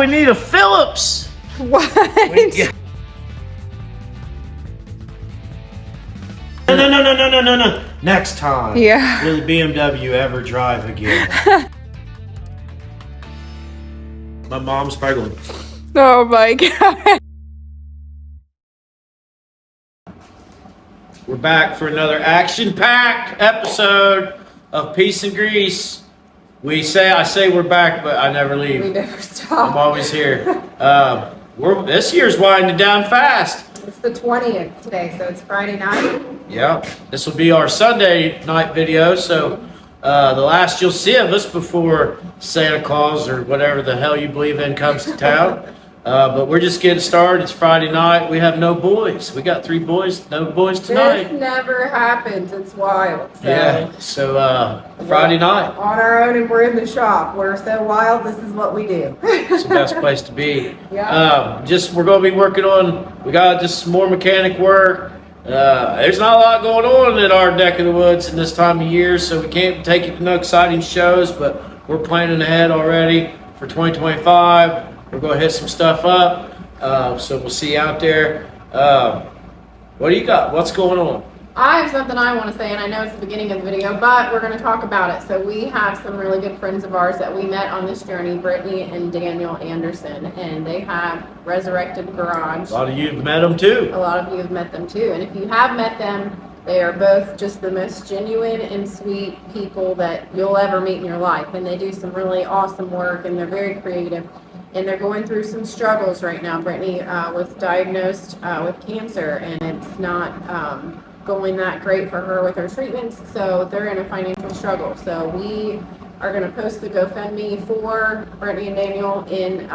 we need a Phillips. What? No. Next time. Yeah. Will the BMW ever drive again? My mom's probably going, Oh my God. we're back for another action-packed episode of Peace and Grease. I say we're back, but I never leave. We never stop. I'm always here. This year's winding down fast. It's the 20th today, so it's Friday night. Yeah, this will be our Sunday night video, so the last you'll see of us before Santa Claus or whatever the hell you believe in comes to town. But we're just getting started. It's Friday night. We have no boys. We got 3 boys, no boys tonight. This never happens. It's wild. So Yeah, so Friday night. On our own, and we're in the shop. We're so wild. This is what we do. It's the best place to be. Yeah. We're going to be working on, we got just some more mechanic work. There's not a lot going on in our neck of the woods in this time of year, so we can't take you to no exciting shows, but we're planning ahead already for 2025. We're going to hit some stuff up, so we'll see you out there. What do you got? What's going on? I have something I want to say, and I know it's the beginning of the video, but we're going to talk about it. So we have some really good friends of ours that we met on this journey, Brittany and Daniel Anderson, and they have Resurrected Garage. A lot of you have met them too. A lot of you have met them too, and if you have met them, they are both just the most genuine and sweet people that you'll ever meet in your life, and they do some really awesome work, and they're very creative. And they're going through some struggles right now. Brittany was diagnosed with cancer, and it's not going that great for her with her treatments, so they're in a financial struggle. So we are going to post the GoFundMe for Brittany and Daniel in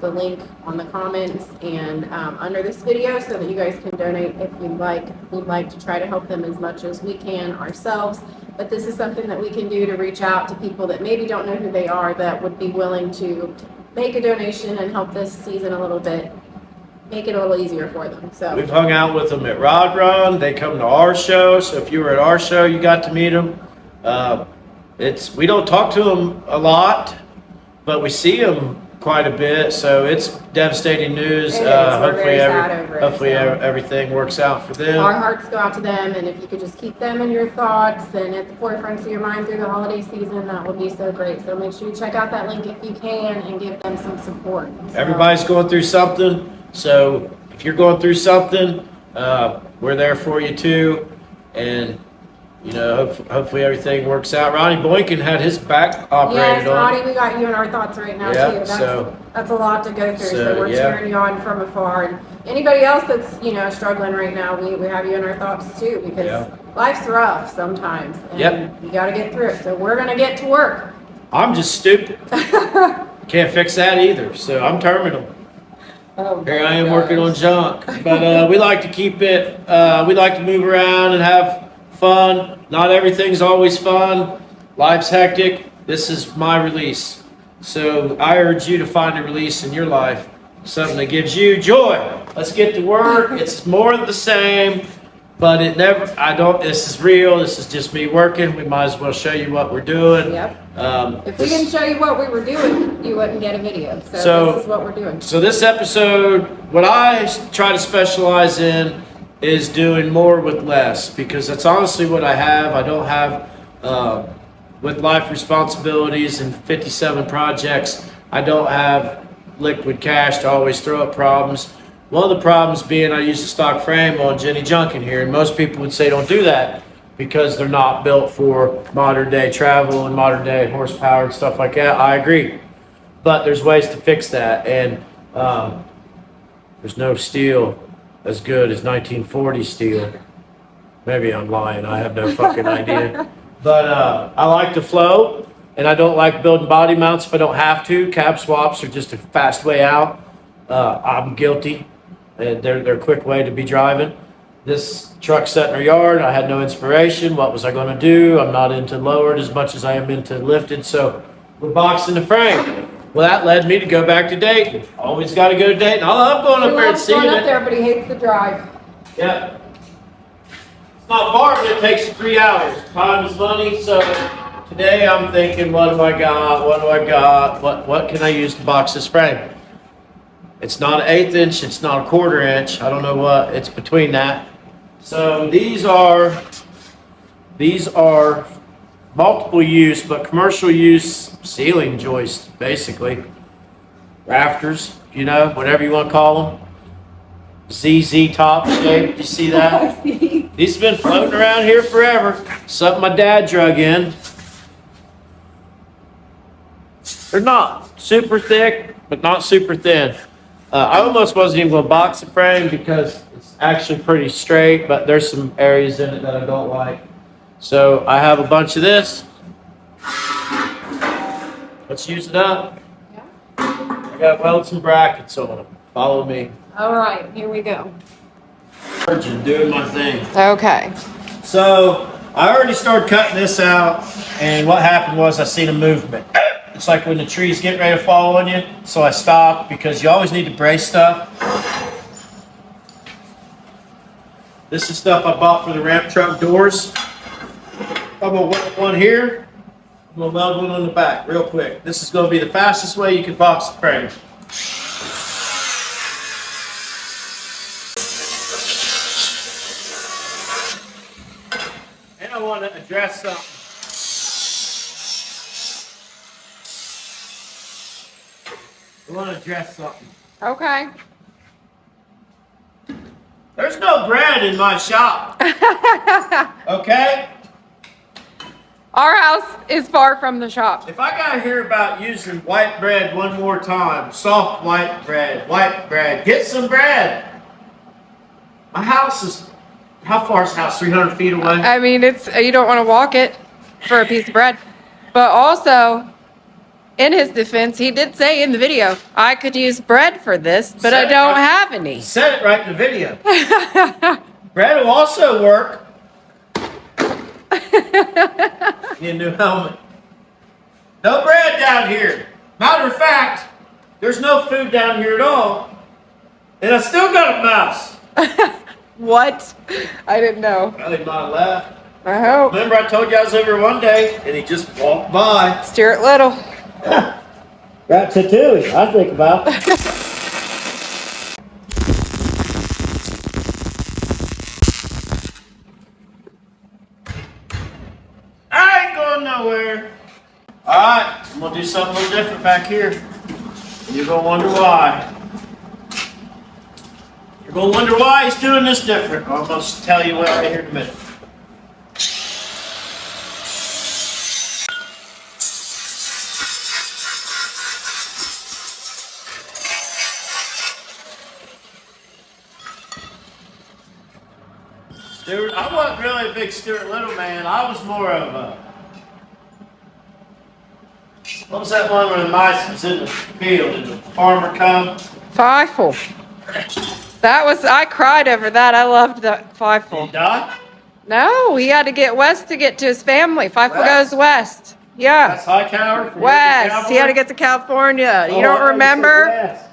the link on the comments and under this video, so that you guys can donate if you'd like. We'd like to try to help them as much as we can ourselves, but this is something that we can do to reach out to people that maybe don't know who they are, that would be willing to make a donation and help this season a little bit, make it a little easier for them. So We've hung out with them at Rod Run. They come to our show, so if you were at our show, you got to meet them. We don't talk to them a lot, but we see them quite a bit, so it's devastating news. It is. We're very sad over it, Hopefully so. Everything works out for them. our hearts go out to them, and if you could just keep them in your thoughts and at the forefront of your mind through the holiday season, that would be so great. So make sure you check out that link if you can and give them some support. So, Everybody's going through something, so if you're going through something, we're there for you too, and hopefully everything works out. Ronnie Boykin had his back operated yes, on. Ronnie, we got you in our thoughts right now Yeah, too. That's a lot to go through. So we're yeah. cheering you on from afar. And anybody else that's struggling right now, we have you in our thoughts too, because life's rough sometimes, and you got to get through it. So we're gonna get to work. I'm just stupid. Can't fix that either, so I'm terminal. Oh, Here I am working on junk, but we like to keep it. We like to move around and have fun. Not everything's always fun. Life's hectic. This is my release. So I urge you to find a release in your life, something that gives you joy. Let's get to work. It's more of the same, but this is real. This is just me working. We might as well show you what we're doing. Yep. If we didn't show you what we were doing, you wouldn't get a video. So this is what we're doing. So this episode, what I try to specialize in is doing more with less, because that's honestly what I have. I don't have, with life responsibilities and 57 projects, I don't have liquid cash to always throw at problems. One of the problems being I use a stock frame on Jenny Junkin here, and most people would say don't do that because they're not built for modern day travel and modern day horsepower and stuff like that. I agree, but there's ways to fix that, and there's no steel as good as 1940 steel. Maybe I'm lying. I have no fucking idea. But I like the flow, and I don't like building body mounts if I don't have to. Cab swaps are just a fast way out. I'm guilty. They're a quick way to be driving. This truck sat in our yard. I had no inspiration. What was I going to do? I'm not into lowered as much as I am into lifted, so we're boxing the frame. Well, that led me to go back to Dayton. Always got to go to Dayton. I love going up there and seeing Going up it. there, but he hates the drive. Yeah. It's not far, but it takes 3 hours. Time is money, so today I'm thinking, what do I got? What can I use to box this frame? It's not an 1/8 inch, it's not a 1/4 inch. I don't know what, it's between that. So these are multiple use, but commercial use ceiling joists, basically. Rafters, you know, whatever you want to call them. ZZ top shape, you see that? These have been floating around here forever. Something my dad drug in. They're not super thick, but not super thin. I almost wasn't even going to box the frame because it's actually pretty straight, but there's some areas in it that I don't like. So I have a bunch of this. Let's use it up. I got weld some brackets on them. Follow me. All right, here we go. Doing my thing. Okay. So I already started cutting this out, and what happened was I seen a movement. It's like when the trees get ready to fall on you, so I stopped because you always need to brace stuff. This is stuff I bought for the ramp truck doors. I'm gonna weld one here. I'm gonna weld one on the back real quick. This is gonna be the fastest way you can box the frame. And I want to address something. I want to address something. Okay. There's no bread in my shop. Okay? Our house is far from the shop. If I gotta hear about using white bread one more time, soft white bread, get some bread. My house is, how far is the house? 300 feet away? I mean, it's you don't want to walk it for a piece of bread. But also, in his defense, he did say in the video, I could use bread for this, but I don't have any. Said it right in the video. Bread will also work. Need a new helmet. No bread down here. Matter of fact, there's no food down here at all. And I still got a mouse. What? I didn't know. Well, he might have left. I hope. Remember I told you I was over one day and he just walked by. Stuart Little. Ratatouille, I think about. I ain't going nowhere. Alright, I'm gonna do something a little different back here. You're gonna wonder why. You're gonna wonder why he's doing this different. I'm gonna tell you right here in a minute. Stuart, I wasn't really a big Stuart Little man. I was more of a, what was that one where the mice was in the field and the farmer come? Fifle. That was, I cried over that. I loved that Did Fifle. he die? No, he had to get west to get to his family. Fifle West? goes west. Yeah. That's High Tower? for West. He had to Cowboy? get to California. Oh, You I don't thought you remember? said West.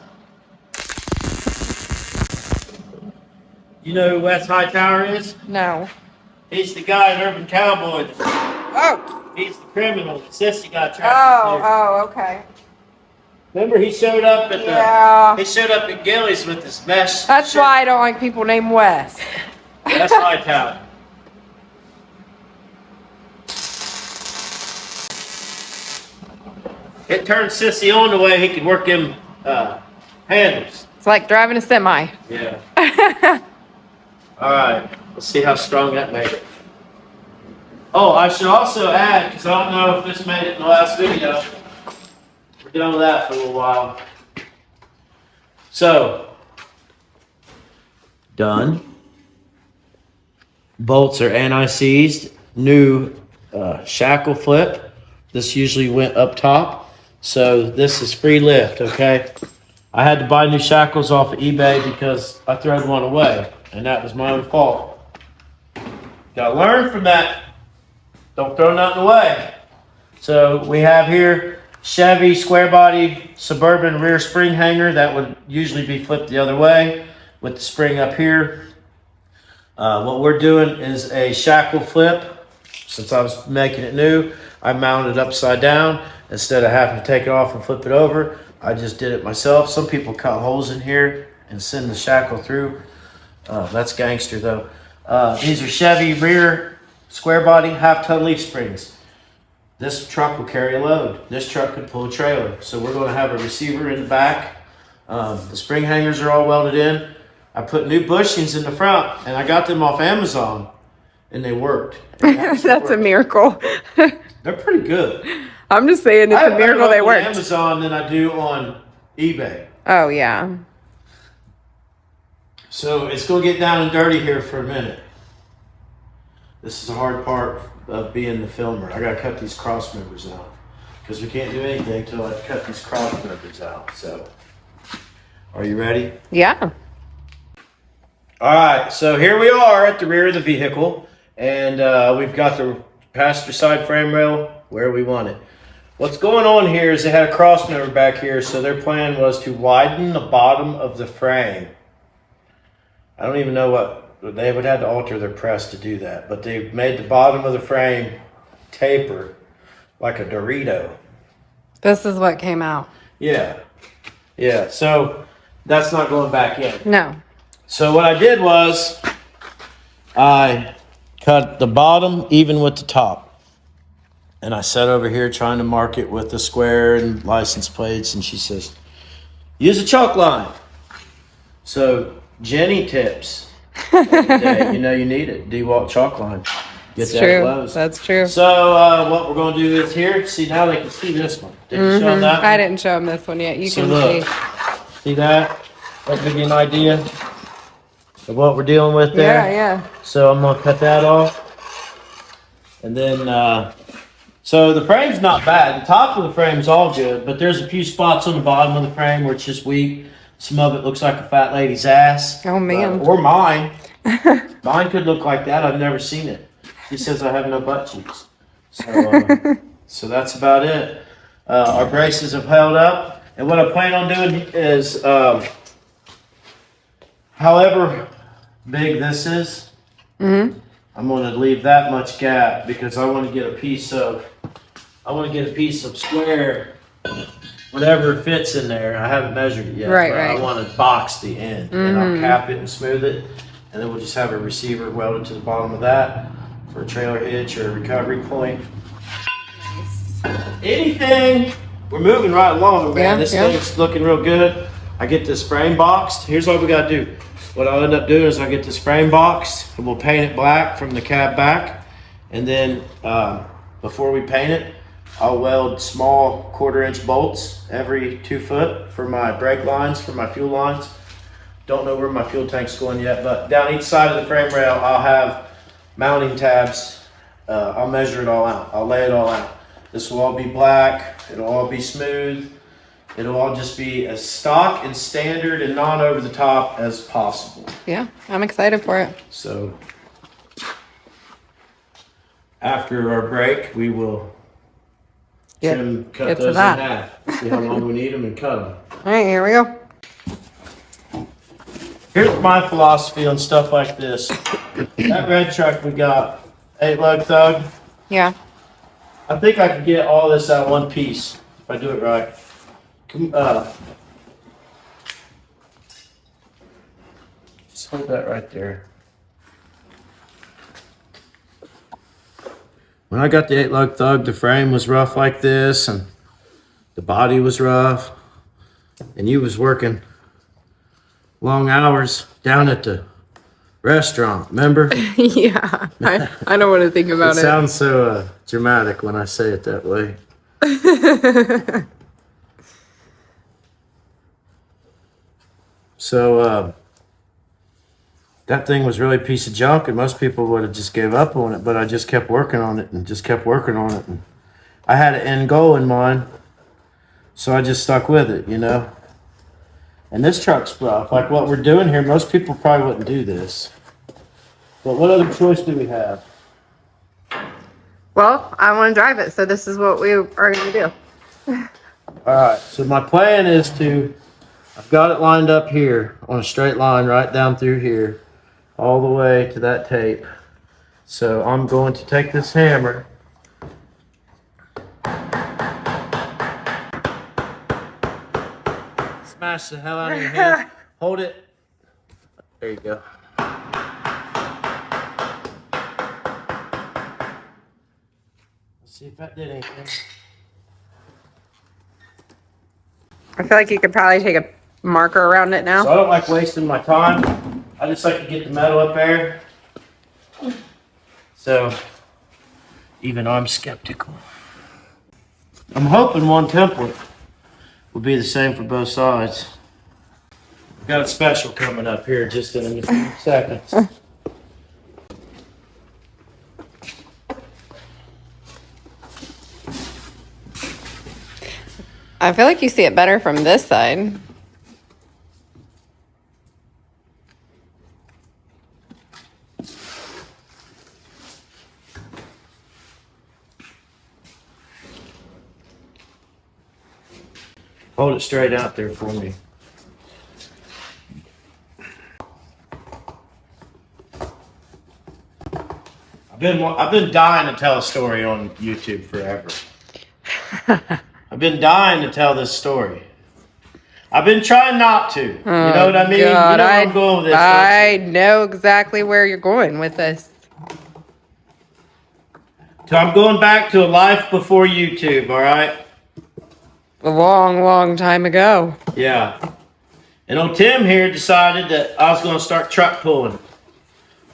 You know who West High Tower is? No. He's the guy in Urban Cowboy. Oh. He's the criminal that Sissy got trapped into. Oh, okay. Remember he showed up at Yeah. he showed up at Gillies with his mesh. That's shirt. why I don't like people named West. That's High Tower. It turned Sissy on the way he could work him handles. It's like driving a semi. Yeah. All right. Let's see how strong that made it. Oh, I should also add, because I don't know if this made it in the last video. We're done with that for a little while. So, done. Bolts are anti-seized. New shackle flip. This usually went up top. So this is free lift, okay? I had to buy new shackles off of eBay because I threw one away, and that was my own fault. Gotta learn from that. Don't throw nothing away. So we have here Chevy square body Suburban rear spring hanger that would usually be flipped the other way with the spring up here. What we're doing is a shackle flip. Since I was making it new, I mounted it upside down instead of having to take it off and flip it over. I just did it myself. Some people cut holes in here and send the shackle through. That's gangster though. These are Chevy rear square body half-ton leaf springs. This truck will carry a load. This truck could pull a trailer. So we're going to have a receiver in the back. The spring hangers are all welded in. I put new bushings in the front, and I got them off Amazon, and they worked. That's a miracle. They're pretty good. I'm just saying it's I a miracle they on worked. Amazon than I do on eBay. Oh, yeah. So it's going to get down and dirty here for a minute. This is the hard part of being the filmer. I got to cut these cross members out because we can't do anything until I cut these cross members out. So, are you ready? Yeah. All right. So here we are at the rear of the vehicle, and we've got the passenger side frame rail where we want it. What's going on here is they had a cross member back here, so their plan was to widen the bottom of the frame. I don't even know what. They would have to alter their press to do that, but they made the bottom of the frame taper like a Dorito. This is what came out. Yeah. Yeah. So that's not going back in. No. So what I did was I cut the bottom even with the top. And I sat over here trying to mark it with the square and license plates. And she says, use a chalk line. So Jenny tips. Every day. You know you need it. DeWalt chalk line. Get It's that true. closed. That's true. So what we're going to do is here. See, now they can see this one. Did you show them that? I didn't show him this one yet. You So can look. see. See that? That give you an idea of what we're dealing with there. Yeah, yeah. So I'm gonna cut that off, and then so the frame's not bad. The top of the frame's all good, but there's a few spots on the bottom of the frame where it's just weak. Some of it looks like a fat lady's ass. Oh, man. Or mine. Mine could look like that. I've never seen it. She says I have no butt cheeks. So, so that's about it. Our braces have held up. And what I plan on doing is, however big this is, I'm going to leave that much gap because I want to get a piece of square, whatever fits in there. I haven't measured it yet. Right, but right. I want to box the end, and I'll cap it and smooth it, and then we'll just have a receiver welded to the bottom of that for a trailer hitch or a recovery point. Anything. We're moving right along, man. Yeah, This yeah. thing's looking real good. I get this frame boxed. Here's what we got to do. What I'll end up doing is I get this frame boxed, and we'll paint it black from the cab back, and then before we paint it, I'll weld small 1/4-inch bolts every 2 foot for my brake lines, for my fuel lines. Don't know where my fuel tank's going yet, but down each side of the frame rail, I'll have mounting tabs. I'll measure it all out. I'll lay it all out. This will all be black. It'll all be smooth. It'll all just be as stock and standard and non over the top as possible. Yeah, I'm excited for it. So after our break, we will Get cut to those in that. half. See how long we need them and cut them. All right, here we go. Here's my philosophy on stuff like this. That red truck we got, 8-lug thug. Yeah. I think I could get all this out one piece if I do it right. Just hold that right there. When I got the 8-lug thug, the frame was rough like this, and the body was rough, and you was working long hours down at the restaurant, remember? Yeah, I don't want to think about It sounds so dramatic when I say it that way. So that thing was really a piece of junk, and most people would have just gave up on it, but I just kept working on it and just kept working on it. And I had an end goal in mind, so I just stuck with it, you know. And this truck's rough. Like what we're doing here, most people probably wouldn't do this. But what other choice do we have? Well, I want to drive it, so this is what we are going to do. All right, so my plan is I've got it lined up here on a straight line right down through here, all the way to that tape. So I'm going to take this hammer, smash the hell out of your hand. Hold it. There you go. Let's see if that did anything. I feel like you could probably take a marker around it now. So I don't like wasting my time. I just like to get the metal up there. So, even I'm skeptical. I'm hoping one template will be the same for both sides. We've got a special coming up here just in a few seconds. I feel like you see it better from this side. Hold it straight out there for me. I've been dying to tell a story on YouTube forever. I've been dying to tell this story. I've been trying not to. You know what I mean? God, you know where I'm going with this. I know exactly where you're going with this. So I'm going back to a life before YouTube, all right? A long, long time ago. Yeah. And old Tim here decided that I was going to start truck pulling.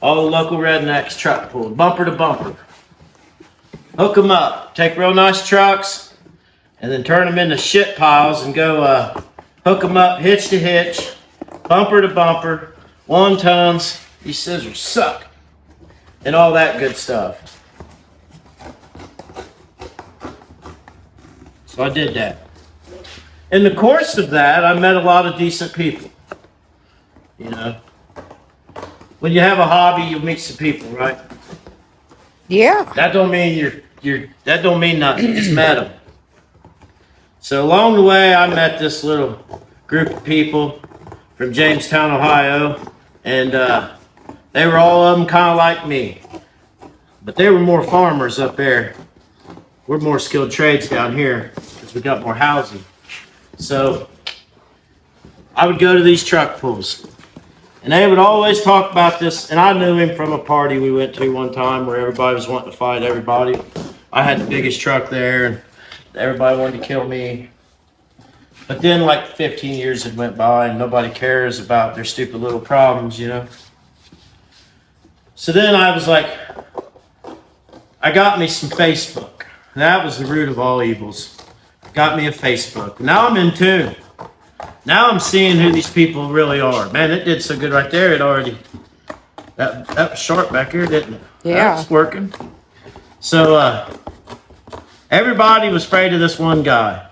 All the local rednecks truck pulling, bumper to bumper. Hook them up. Take real nice trucks and then turn them into shit piles and go hook them up hitch to hitch, bumper to bumper, 1 tons. These scissors suck. And all that good stuff. So I did that. In the course of that, I met a lot of decent people. You know, when you have a hobby, you meet some people, right? Yeah. That don't mean that don't mean nothing. You just met them. So along the way, I met this little group of people from Jamestown, Ohio, and they were all of them kind of like me, but they were more farmers up there. We're more skilled trades down here because we got more housing. So I would go to these truck pulls, and they would always talk about this. And I knew him from a party we went to one time where everybody was wanting to fight everybody. I had the biggest truck there, and everybody wanted to kill me. But then like 15 years had went by, and nobody cares about their stupid little problems, you know. So then I was like, I got me some Facebook. That was the root of all evils. Got me a Facebook. Now I'm in tune. Now I'm seeing who these people really are. Man, it did so good right there. It already, that was sharp back here, didn't it? Yeah. That was working. So everybody was afraid of this one guy,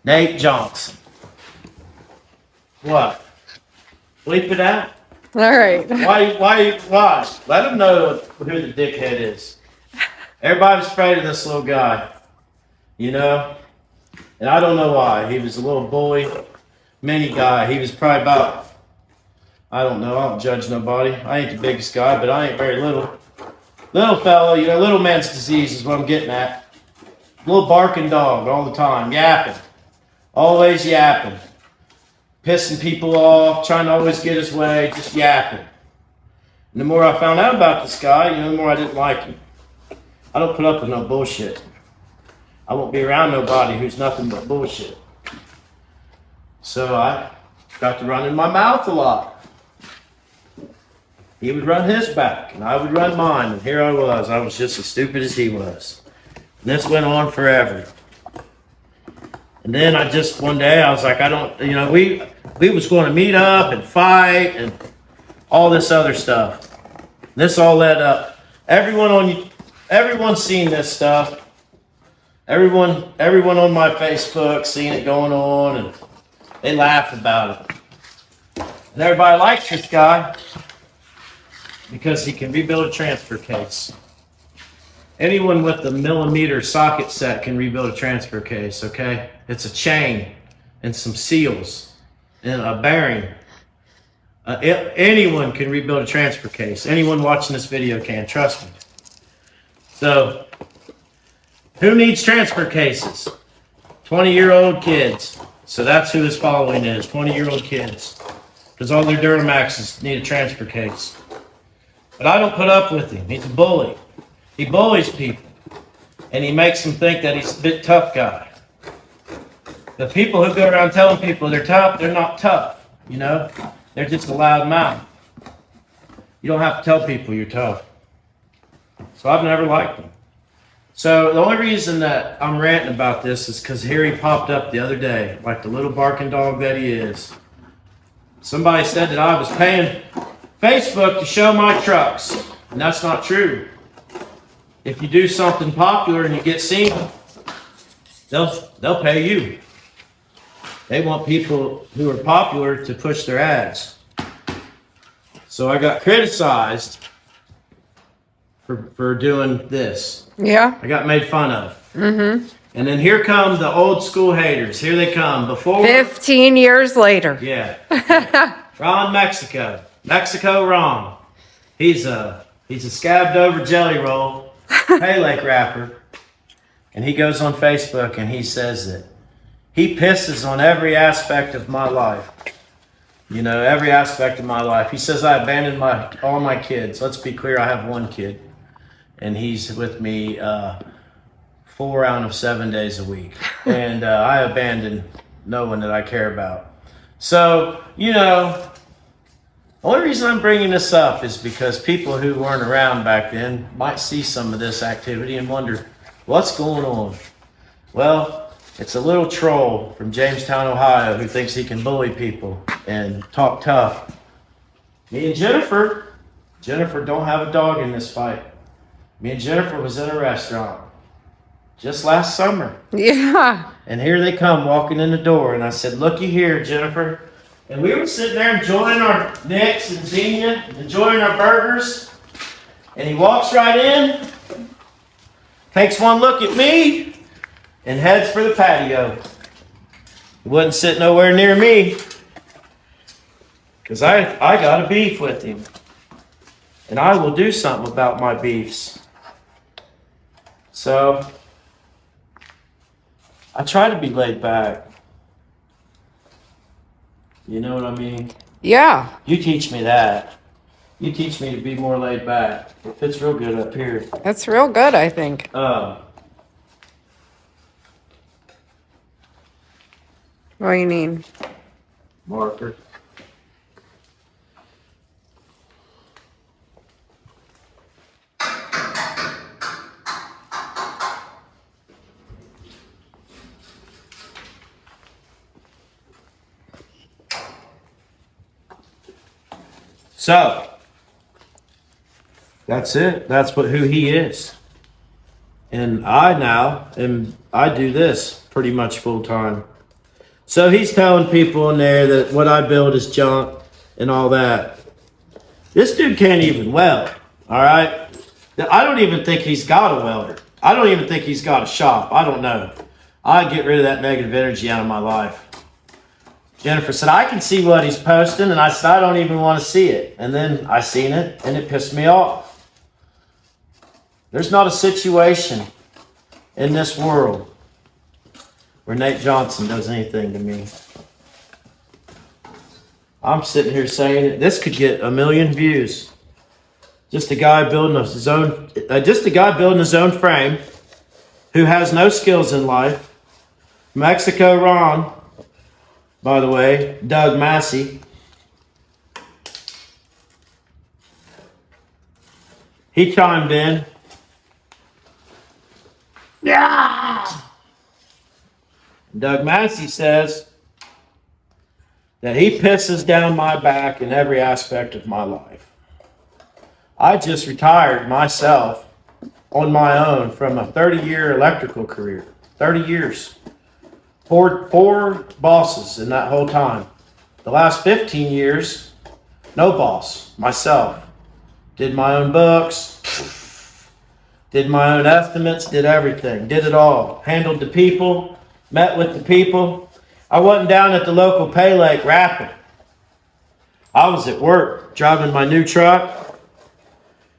Nate Johnson. What? Bleep it out? All right. Why? Let him know who the dickhead is. Everybody was afraid of this little guy, you know? And I don't know why. He was a little bully, mini guy. He was probably about, I don't know, I don't judge nobody. I ain't the biggest guy, but I ain't very little. Little fella, you know, little man's disease is what I'm getting at. Little barking dog all the time, yapping. Always yapping. Pissing people off, trying to always get his way, just yapping. And the more I found out about this guy, you know, the more I didn't like him. I don't put up with no bullshit. I won't be around nobody who's nothing but bullshit. So I got to run in my mouth a lot. He would run his back, and I would run mine, and here I was just as stupid as he was. And this went on forever. And then one day I was like, we was going to meet up and fight and all this other stuff. This all led up. Everyone's seen this stuff. Everyone on my Facebook seen it going on, and they laugh about it. And everybody likes this guy because he can rebuild a transfer case. Anyone with a millimeter socket set can rebuild a transfer case, okay? It's a chain and some seals and a bearing. Anyone can rebuild a transfer case. Anyone watching this video can, trust me. So, who needs transfer cases? 20-year-old kids, So that's who his following is, 20-year-old kids. Because all their Duramaxes need a transfer case. But I don't put up with him. He's a bully. He bullies people. And he makes them think that he's a bit tough guy. The people who go around telling people they're tough, they're not tough. You know? They're just a loud mouth. You don't have to tell people you're tough. So I've never liked him. So the only reason that I'm ranting about this is because here he popped up the other day, like the little barking dog that he is. Somebody said that I was paying Facebook to show my trucks, and that's not true. If you do something popular and you get seen, they'll pay you. They want people who are popular to push their ads. So I got criticized for doing this. Yeah. I got made fun of. Mm-hmm. And then here come the old school haters. Here they come. Before 15 years later. Yeah. Ron Mexico. Mexico Ron. He's a scabbed over jelly roll, Pay Lake rapper. And he goes on Facebook and he says that he pisses on every aspect of my life. You know, every aspect of my life. He says I abandoned all my kids. Let's be clear, I have one kid. And he's with me 4 out of 7 days a week. And I abandoned no one that I care about. So, you know, the only reason I'm bringing this up is because people who weren't around back then might see some of this activity and wonder, what's going on? Well, it's a little troll from Jamestown, Ohio, who thinks he can bully people and talk tough. Me and Jennifer don't have a dog in this fight. Me and Jennifer was in a restaurant just last summer. Yeah. And here they come walking in the door. And I said, looky here, Jennifer. And we were sitting there enjoying our Nicks and Xenia, enjoying our burgers. And he walks right in, takes one look at me, and heads for the patio. He wouldn't sit nowhere near me because I got a beef with him. And I will do something about my beefs. So I try to be laid back. You know what I mean? Yeah. You teach me that. You teach me to be more laid back. It fits real good up here. That's real good, I think. What do you need? Marker. So, that's it. That's who he is. And I do this pretty much full time. So he's telling people in there that what I build is junk and all that. This dude can't even weld, all right? I don't even think he's got a welder. I don't even think he's got a shop. I don't know. I get rid of that negative energy out of my life. Jennifer said, I can see what he's posting, and I said, I don't even want to see it. And then I seen it, and it pissed me off. There's not a situation in this world where Nate Johnson does anything to me. I'm sitting here saying it. This could get 1 million views. Just a guy building his own frame who has no skills in life. Mexico Ron. By the way, Doug Massey. He chimed in. Yeah. Doug Massey says that he pisses down my back in every aspect of my life. I just retired myself on my own from a 30-year electrical career. 30 years. Four bosses in that whole time. The last 15 years, no boss. Myself. Did my own books. Did my own estimates. Did everything. Did it all. Handled the people. Met with the people. I wasn't down at the local Pay Lake rapping. I was at work, driving my new truck,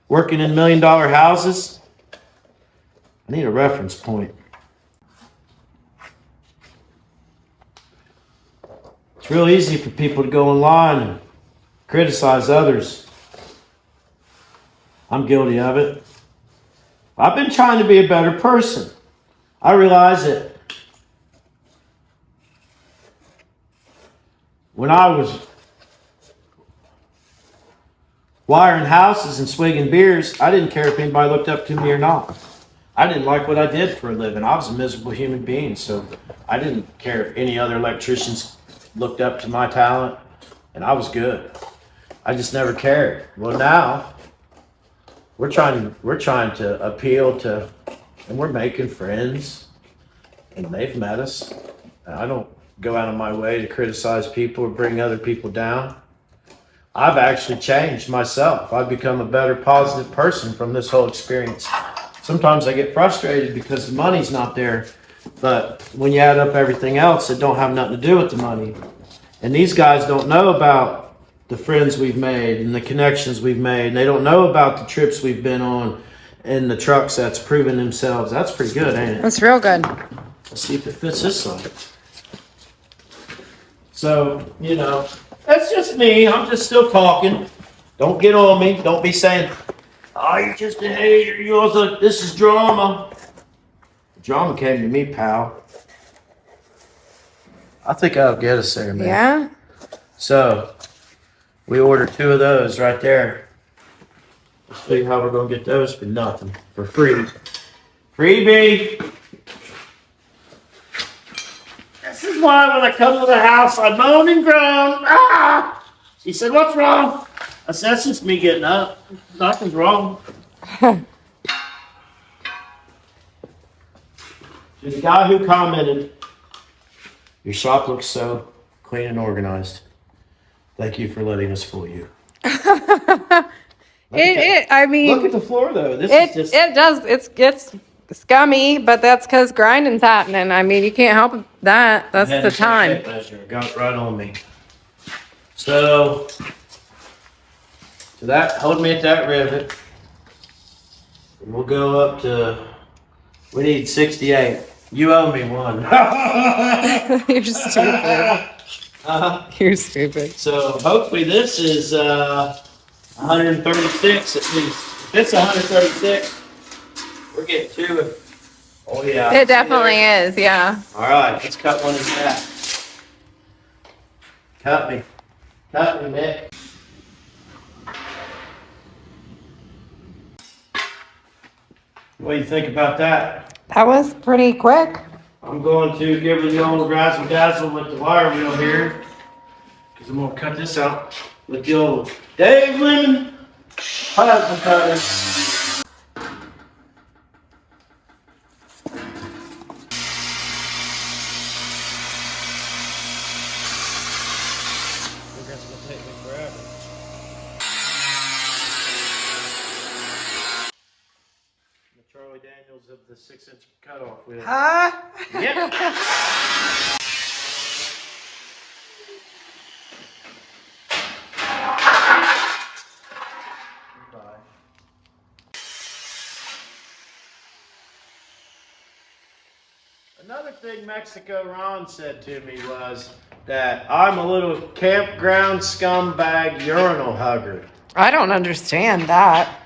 working in $1 million houses. I need a reference point. It's real easy for people to go online and criticize others. I'm guilty of it. I've been trying to be a better person. I realize that when I was wiring houses and swigging beers, I didn't care if anybody looked up to me or not. I didn't like what I did for a living. I was a miserable human being, so I didn't care if any other electricians looked up to my talent, and I was good. I just never cared. Well, now we're trying to appeal to, and we're making friends, and they've met us. And I don't go out of my way to criticize people or bring other people down. I've actually changed myself. I've become a better, positive person from this whole experience. Sometimes I get frustrated because the money's not there, but when you add up everything else, it don't have nothing to do with the money. And these guys don't know about the friends we've made and the connections we've made. And they don't know about the trips we've been on and the trucks that's proven themselves. That's pretty good, ain't it? That's real good. Let's see if it fits this side. So, you know, that's just me. I'm just still talking. Don't get on me. Don't be saying, oh, you're just a hater. You also, this is drama. Drama came to me, pal. I think I'll get us there, man. Yeah. So, we ordered 2 of those right there. Let's see how we're going to get those for nothing. For free. Freebie! This is why when I come to the house, I moan and groan. Ah! She said, what's wrong? I said, that's just me getting up. Nothing's wrong. To the guy who commented, your shop looks so clean and organized. Thank you for letting us fool you. I mean, Look at the floor though. This it is just. it does. It's scummy, but that's because grinding's happening. I mean, you can't help that. That's Had the to time. take tape measure. Got right on me. So, hold me at that rivet. We'll go up to. We need 68. You owe me one. You're stupid. You're stupid. So hopefully this is 136 at least. If it's 136, we're getting 2. Oh yeah. It definitely is. Yeah. All right, let's cut one in half. Cut me, Nick. What do you think about that? That was pretty quick. I'm going to give her the old razzle dazzle with the wire wheel here, because I'm going to cut this out with the old Dave Lemon plasma cutter. I think that's going to take me forever. The Charlie Daniels of the 6-inch cutoff wheel. Huh? Yep. Another thing Mexico Ron said to me was that I'm a little campground scumbag urinal hugger. I don't understand that.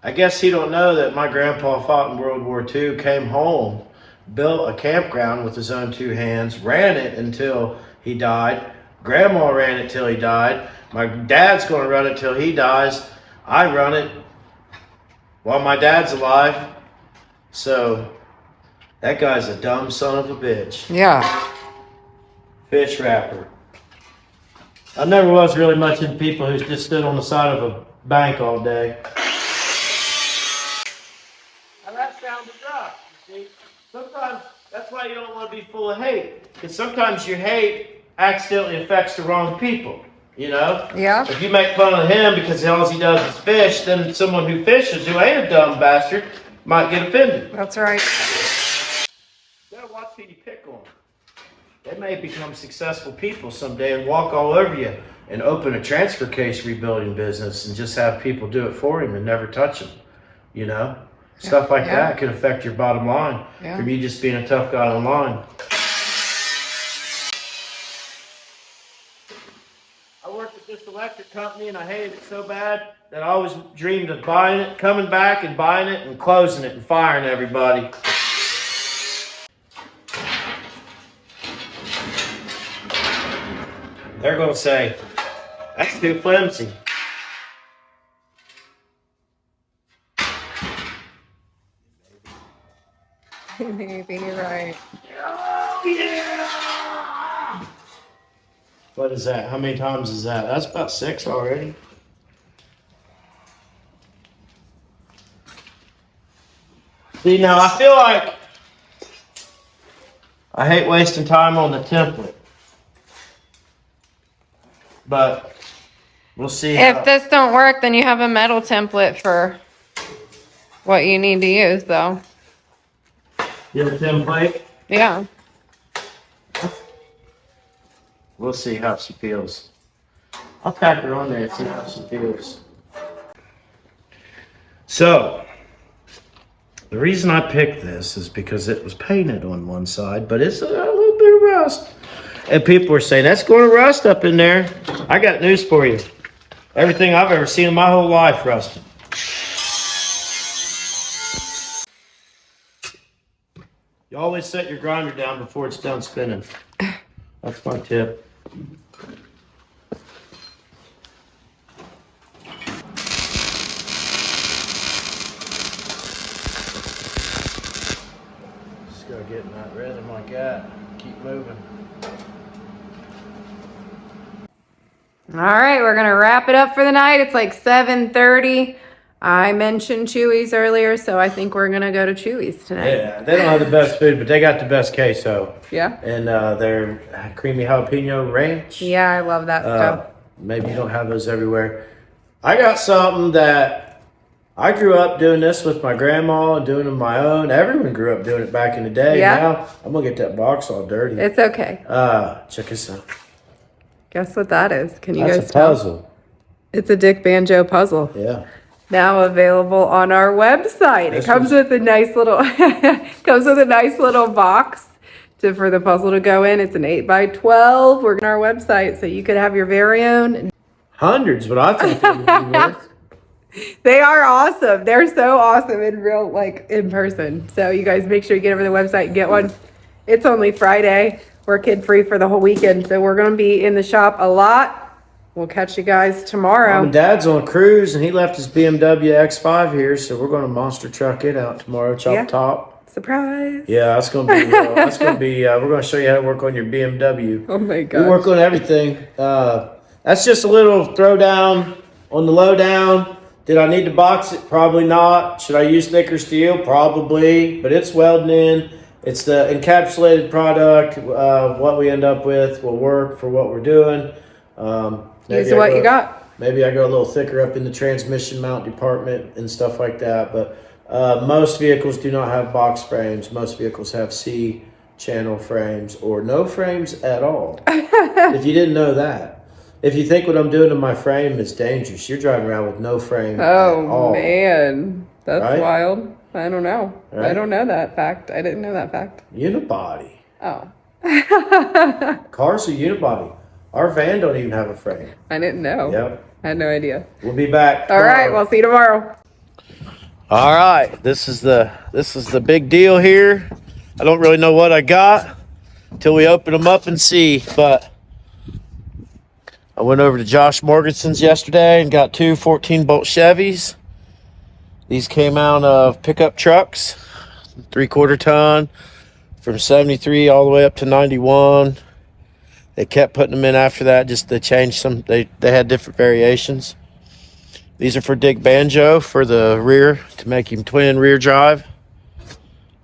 I guess he don't know that my grandpa fought in World War II, came home, built a campground with his own 2 hands, ran it until he died. Grandma ran it till he died. My dad's going to run it till he dies. I run it while my dad's alive. So that guy's a dumb son of a bitch. Yeah. Fish wrapper. I never was really much into people who just stood on the side of a bank all day. And that sounds rough, you see. Sometimes that's why you don't want to be full of hate. Because sometimes your hate accidentally affects the wrong people. You know? Yeah. If you make fun of him because all he does is fish, then someone who fishes, who ain't a dumb bastard, might get offended. That's right. You gotta watch who you pick on. They may become successful people someday and walk all over you and open a transfer case rebuilding business and just have people do it for him and never touch him. You know? Stuff like Yeah. that could affect your bottom line Yeah. from you just being a tough guy online. I worked at this electric company and I hated it so bad that I always dreamed of buying it, coming back and buying it and closing it and firing everybody. They're going to say, that's too flimsy. Maybe you're right. Oh, yeah! What is that? How many times is that? That's about 6 already. See, now I feel like I hate wasting time on the template. But we'll see. If this don't work, then you have a metal template for what you need to use, though. You have a template? Yeah. We'll see how she feels. I'll tack her on there and see how she feels. So, the reason I picked this is because it was painted on one side, but it's a little bit of rust. And people were saying, that's going to rust up in there. I got news for you. Everything I've ever seen in my whole life rusted. You always set your grinder down before it's done spinning. That's my tip. Just gotta get in that rhythm like that. Keep moving. All right, we're gonna wrap it up for the night. It's like 7:30. I mentioned Chewy's earlier, so I think we're gonna go to Chewy's tonight. Yeah, they don't have the best food, but they got the best queso. Yeah? And their creamy jalapeno ranch. Yeah, I love that stuff. Maybe you don't have those everywhere. I got something that I grew up doing this with my grandma and doing it on my own. Everyone grew up doing it back in the day. Yeah. Now I'm gonna get that box all dirty. It's okay. Check this out. Guess what that is? Can you That's guys a tell? puzzle. It's a Dick Banjo puzzle. Yeah. Now available on our website. This It comes with a nice little box for the puzzle to go in. It's an 8x12. We're on our website, so you could have your very own. Hundreds, but I think they would be worth. They are awesome. They're so awesome in real, like in person. So you guys make sure you get over to the website and get one. It's only Friday. We're kid free for the whole weekend, so we're gonna be in the shop a lot. We'll catch you guys tomorrow. Mom and Dad's on a cruise, and he left his BMW X5 here, so we're going to monster truck it out tomorrow. Chop Yeah. top. Surprise. Yeah, that's going to be real. That's going to be. We're going to show you how to work on your BMW. Oh my We god. work on everything. That's just a little throwdown on the lowdown. Did I need to box it? Probably not. Should I use thicker steel? Probably. But it's welding in. It's the encapsulated product. What we end up with will work for what we're doing. Use what you got. Maybe I go a little thicker up in the transmission mount department and stuff like that. But most vehicles do not have box frames. Most vehicles have C channel frames or no frames at all. If you didn't know that. If you think what I'm doing to my frame is dangerous, you're driving around with no frame at Oh all. man. That's Right? wild. I don't know. Right? I don't know that fact. I didn't know that fact. Unibody. Oh. Cars are unibody. Our van don't even have a frame. I didn't know. Yep. I had no idea. We'll be back All right, tomorrow. we'll see you tomorrow. All right, this is the big deal here. I don't really know what I got until we open them up and see. But I went over to Josh Morgansen's yesterday and got two 14-bolt Chevys. These came out of pickup trucks, 3/4 ton, from 73 all the way up to 91. They kept putting them in after that. Just they changed some. They had different variations. These are for Dick Banjo for the rear to make him twin rear drive.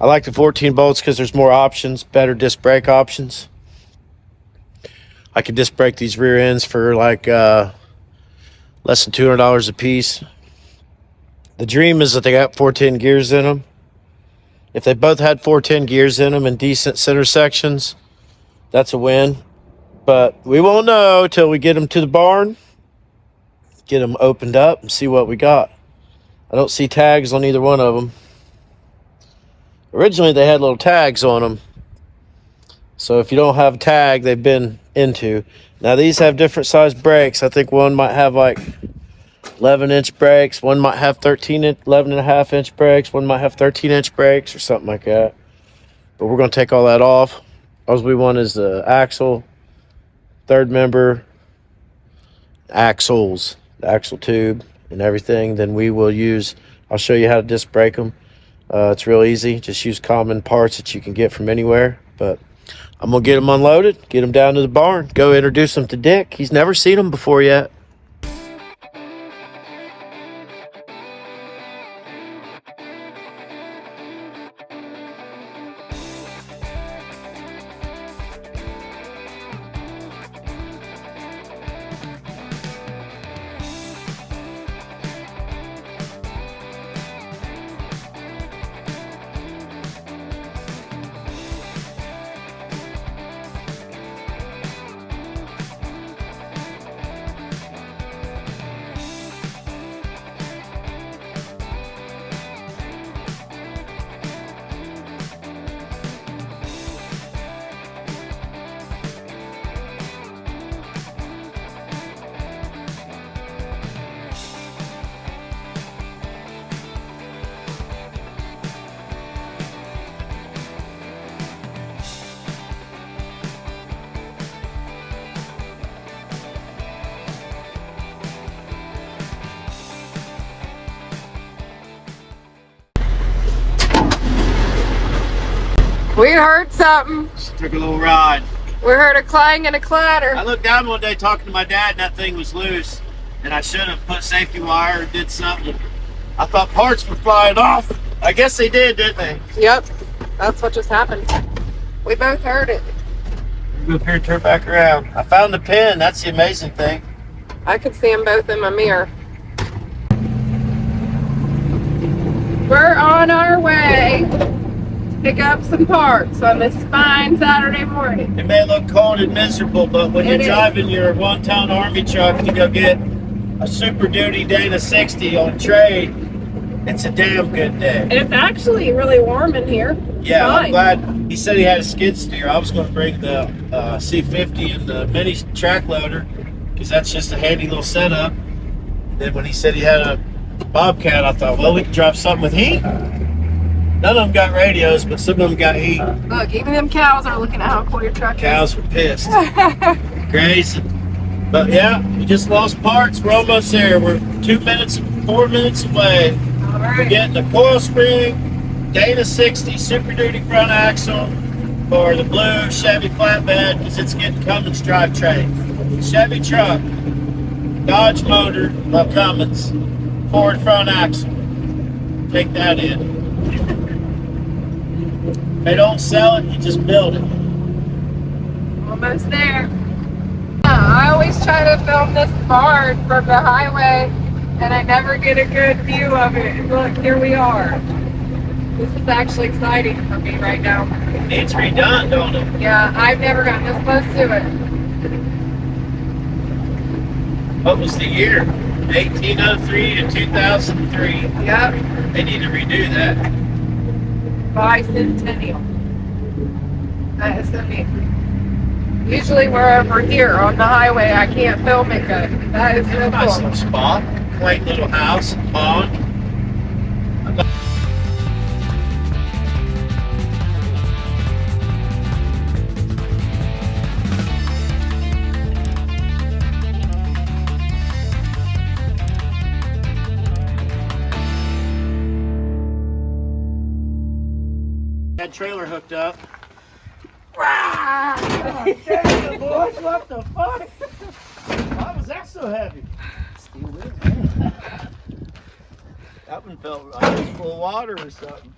I like the 14 bolts because there's more options, better disc brake options. I could disc brake these rear ends for like less than $200 a piece. The dream is that they got 410 gears in them. If they both had 410 gears in them and decent center sections, that's a win. But we won't know till we get them to the barn, get them opened up, and see what we got. I don't see tags on either one of them. Originally, they had little tags on them. So if you don't have a tag, they've been into. Now these have different size brakes. I think one might have like 11-inch brakes. One might have 11 and a half inch brakes. One might have 13-inch brakes or something like that. But we're going to take all that off. All we want is the axle, third member, axles, the axle tube, and everything. Then we will use, I'll show you how to disc brake them. It's real easy. Just use common parts that you can get from anywhere. But I'm going to get them unloaded, get them down to the barn, go introduce them to Dick. He's never seen them before yet. We heard something. Just took a little ride. We heard a clang and a clatter. I looked down one day talking to my dad, and that thing was loose. And I should have put safety wire or did something. I thought parts were flying off. I guess they did, didn't they? Yep, that's what just happened. We both heard it. Go up here and turn back around. I found the pin. That's the amazing thing. I could see them both in my mirror. We're on our way to pick up some parts on this fine Saturday morning. It may look cold and miserable, but when you're driving your one-ton Army truck to go get a Super Duty Dana 60 on trade, it's a damn good day. And it's actually really warm in here. Yeah, Fine. I'm glad. He said he had a skid steer. I was going to bring the C50 and the mini track loader because that's just a handy little setup. Then when he said he had a Bobcat, I thought, well, we could drive something with heat. None of them got radios, but some of them got heat. Look, even them cows are looking at how cool your truck is. Cows were pissed. Crazy. But yeah, we just lost parts. We're almost there. We're 4 minutes away. All We're right. getting the coil spring, Dana 60 Super Duty front axle for the blue Chevy flatbed because it's getting Cummins drivetrain. Chevy truck, Dodge motor, well Cummins, Ford front axle. Take that in. They don't sell it, you just build it. Almost there. I always try to film this barn from the highway and I never get a good view of it. Look, here we are. This is actually exciting for me right now. It needs redone, don't it? Yeah, I've never gotten this close to it. What was the year? 1803 to 2003. Yep, They need to redo that. bicentennial. That is so neat. Usually we're over here on the highway. I can't film it good. That is so Nice cool. little spot. Quaint little house, pond. That trailer hooked up. Damn, boys, what the fuck? Why was that so heavy? Steel wheels, man. That one felt like it was full of water or something.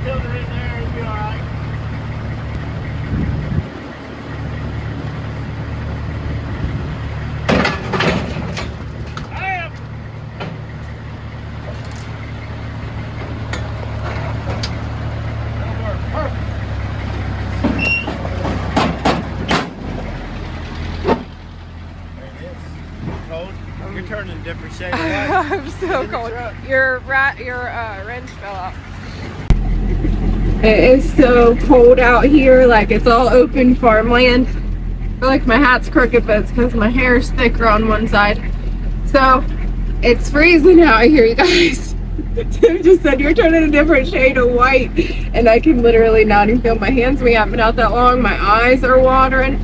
Still in there, it'll be alright. Cold? You're turning a different shade of white. I'm so cold. Your wrench fell out. It is so cold out here. Like, it's all open farmland. I feel like my hat's crooked, but it's because my hair is thicker on one side. So it's freezing out here, you guys. Tim just said you're turning a different shade of white, and I can literally not even feel my hands. We haven't been out that long. My eyes are watering.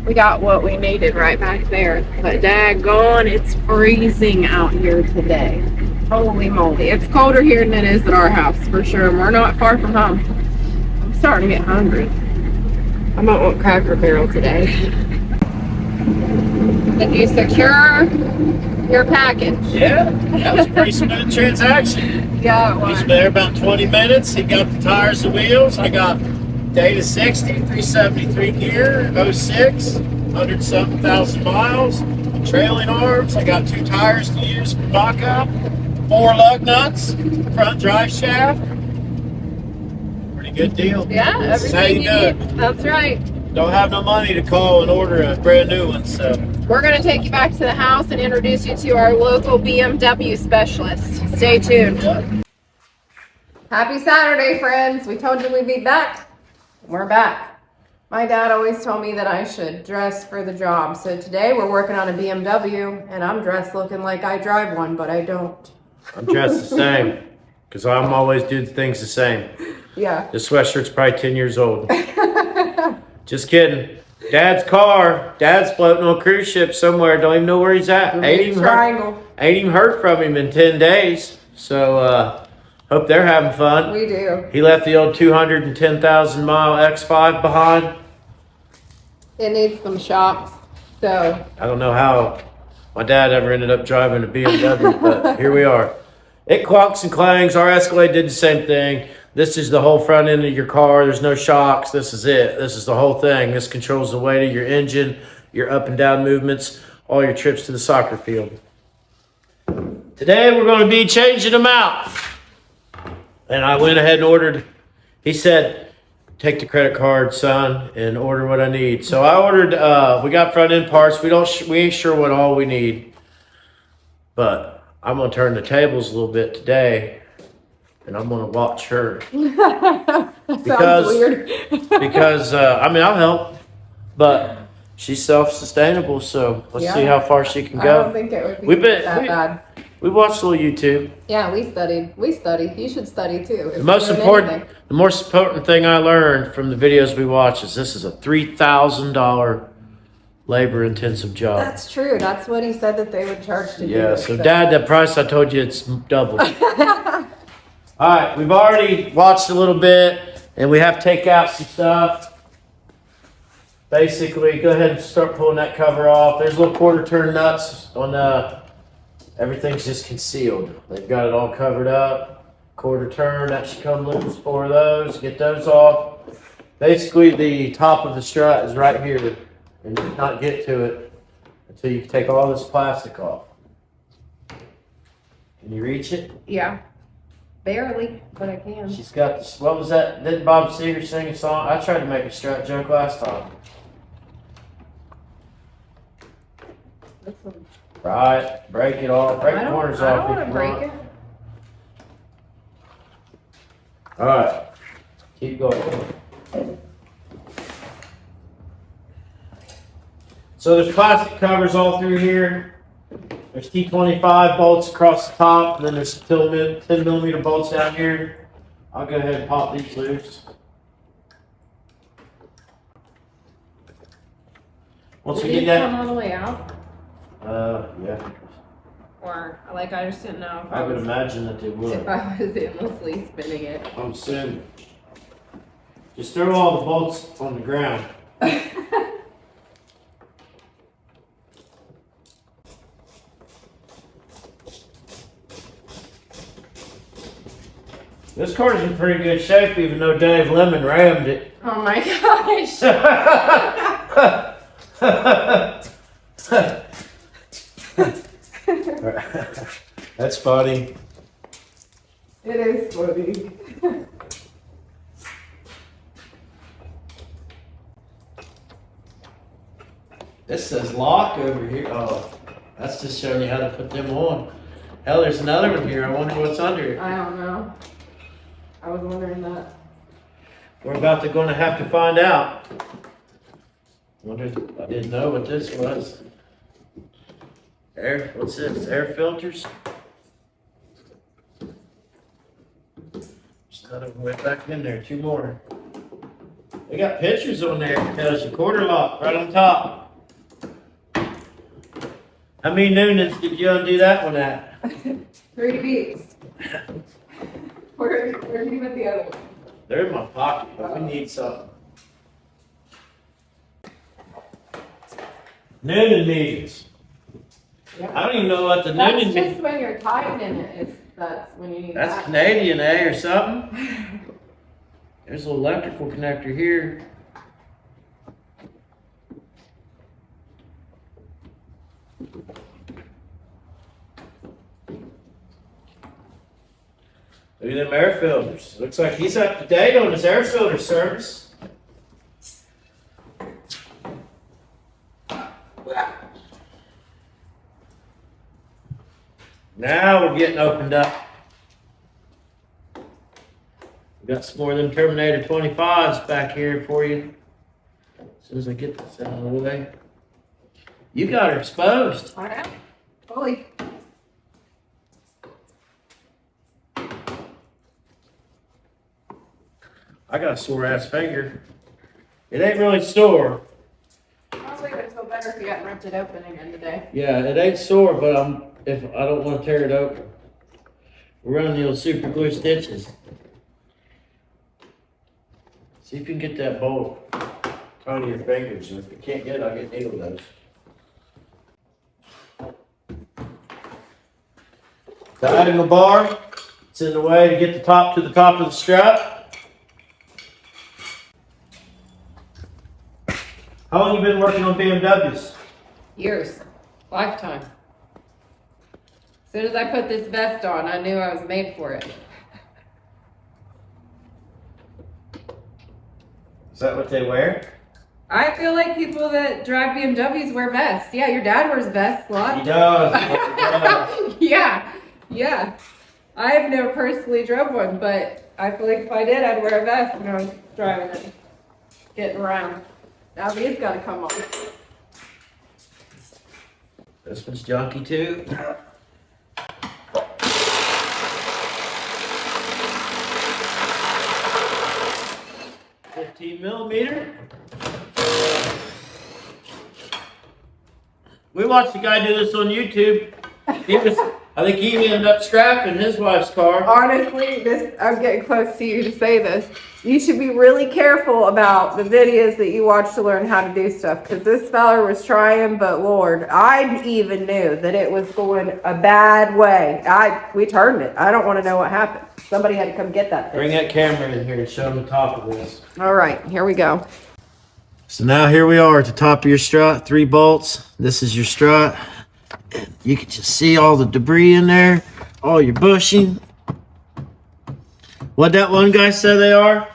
We got what we needed right back there, but daggone, it's freezing out here today. Holy moly, it's colder here than it is at our house for sure, and we're not far from home. I'm starting to get hungry. I might want Cracker Barrel today. Did you secure your package? Yeah, that was a pretty smooth transaction. Yeah, it He's was. been there about 20 minutes. He got the tires and wheels. I got data 60, 373 gear, 06, 100-something thousand miles, trailing arms. I got 2 tires to use for mock-up, 4 lug nuts, front drive shaft. Pretty good deal. Yeah, This is how you everything do you it. need. That's right. Don't have no money to call and order a brand new one, so. We're going to take you back to the house and introduce you to our local BMW specialist. Stay tuned. Happy Saturday, friends. We told you we'd be back. We're back. My dad always told me that I should dress for the job. So today we're working on a BMW, and I'm dressed looking like I drive one, but I don't. I'm dressed the same, because I'm always doing things the same. Yeah. This sweatshirt's probably 10 years old. Just kidding. Dad's car. Dad's floating on a cruise ship somewhere. Don't even know where he's at. Triangle. Ain't even heard from him in 10 days. So, hope they're having fun. We do. He left the old 210,000 mile X5 behind. It needs some shocks. So I don't know how my dad ever ended up driving a BMW, but here we are. It clunks and clangs. Our Escalade did the same thing. This is the whole front end of your car. There's no shocks. This is it. This is the whole thing. This controls the weight of your engine, your up and down movements, all your trips to the soccer field. Today we're going to be changing them out. And I went ahead and ordered. He said, take the credit card, son, and order what I need. So I ordered, we got front end parts. We ain't sure what all we need. But I'm going to turn the tables a little bit today. And I'm gonna watch her sounds weird. because I mean I'll help, but she's self-sustainable. So let's see how far she can I don't go. think it would be that bad. We watched a little YouTube. Yeah, we studied. We studied. You should study too. The most important thing I learned from the videos we watched is this is a $3,000 labor-intensive job. That's true. That's what he said that they would charge to do Yeah. it, So Dad, that price I told you, it's double. All right, we've already watched a little bit, and we have to take out some stuff. Basically, go ahead and start pulling that cover off. There's little quarter turn nuts on everything's just concealed. They've got it all covered up. Quarter turn, that should come loose. 4 of those, get those off. Basically, the top of the strut is right here, and you cannot get to it until you take all this plastic off. Can you reach it? Yeah. Barely, but I can. She's got this. What was that? Didn't Bob Seger sing a song? I tried to make a strut joke last time. This one. Right. Break it off. Break the corners I off. don't if want to you break want. it. All right. Keep going. So there's plastic covers all through here. There's T25 bolts across the top, and then there's some 10 millimeter bolts down here. I'll go ahead and pop these loose. Once we Did get these that, come all the way out? yeah, Or, like, I just didn't know if I would imagine that they if would. I was aimlessly spinning it. I'm assuming. Just throw all the bolts on the ground. This car's in pretty good shape, even though Dave Lemon rammed it. Oh my gosh. That's funny. It is funny. This says lock over here. Oh, that's just showing you how to put them on. Hell, there's another one here. I wonder what's under it. I don't know. I was wondering that. We're about to gonna have to find out. Wonder, I didn't know what this was. Air, what's this? Air filters? Just another one right back in there, 2 more. They got pictures on there. It tells you quarter lock right on top. How many Noonans did you undo that one at? 3 beats. Where did you put the other one? They're in my pocket, but we need something. Noonan meetings. I don't even know what the That's Noonan just meeting. when you're tightening it. That's when you need That's that. Canadian, eh, or something? There's an electrical connector here. Look at them air filters. Looks like he's up to date on his air filter service. Now we're getting opened up. We got some more of them Terminator 25s back here for you. As soon as I get this out of the way. You got her exposed. I know. Fully. I got a sore ass finger. It ain't really sore. Probably would feel better if you hadn't ripped it open again today. Yeah, it ain't sore, but if I don't want to tear it open. We're running the old super glue stitches. See if you can get that bolt tied to your fingers. And if you can't get it, I'll get needle those. Diagonal bar. It's in the way to get the top to the top of the strap. How long you been working on BMWs? Years. Lifetime. As soon as I put this vest on, I knew I was made for it. Is that what they wear? I feel like people that drive BMWs wear vests. Yeah, your dad wears vests a lot. He does. He does. Yeah. I have never personally drove one, but I feel like if I did, I'd wear a vest when I was driving it, getting around. Now these gotta come on. This one's junky too. $15mm. We watched the guy do this on YouTube. I think he ended up scrapping his wife's car. Honestly, I'm getting close to you to say this. You should be really careful about the videos that you watch to learn how to do stuff, because this fella was trying, but Lord, I even knew that it was going a bad way. We turned it. I don't want to know what happened. Somebody had to come get that thing. Bring that camera in here and show them the top of this. All right, here we go. So now here we are at the top of your strut, 3 bolts. This is your strut. You can just see all the debris in there, all your bushing. What'd that one guy say they are?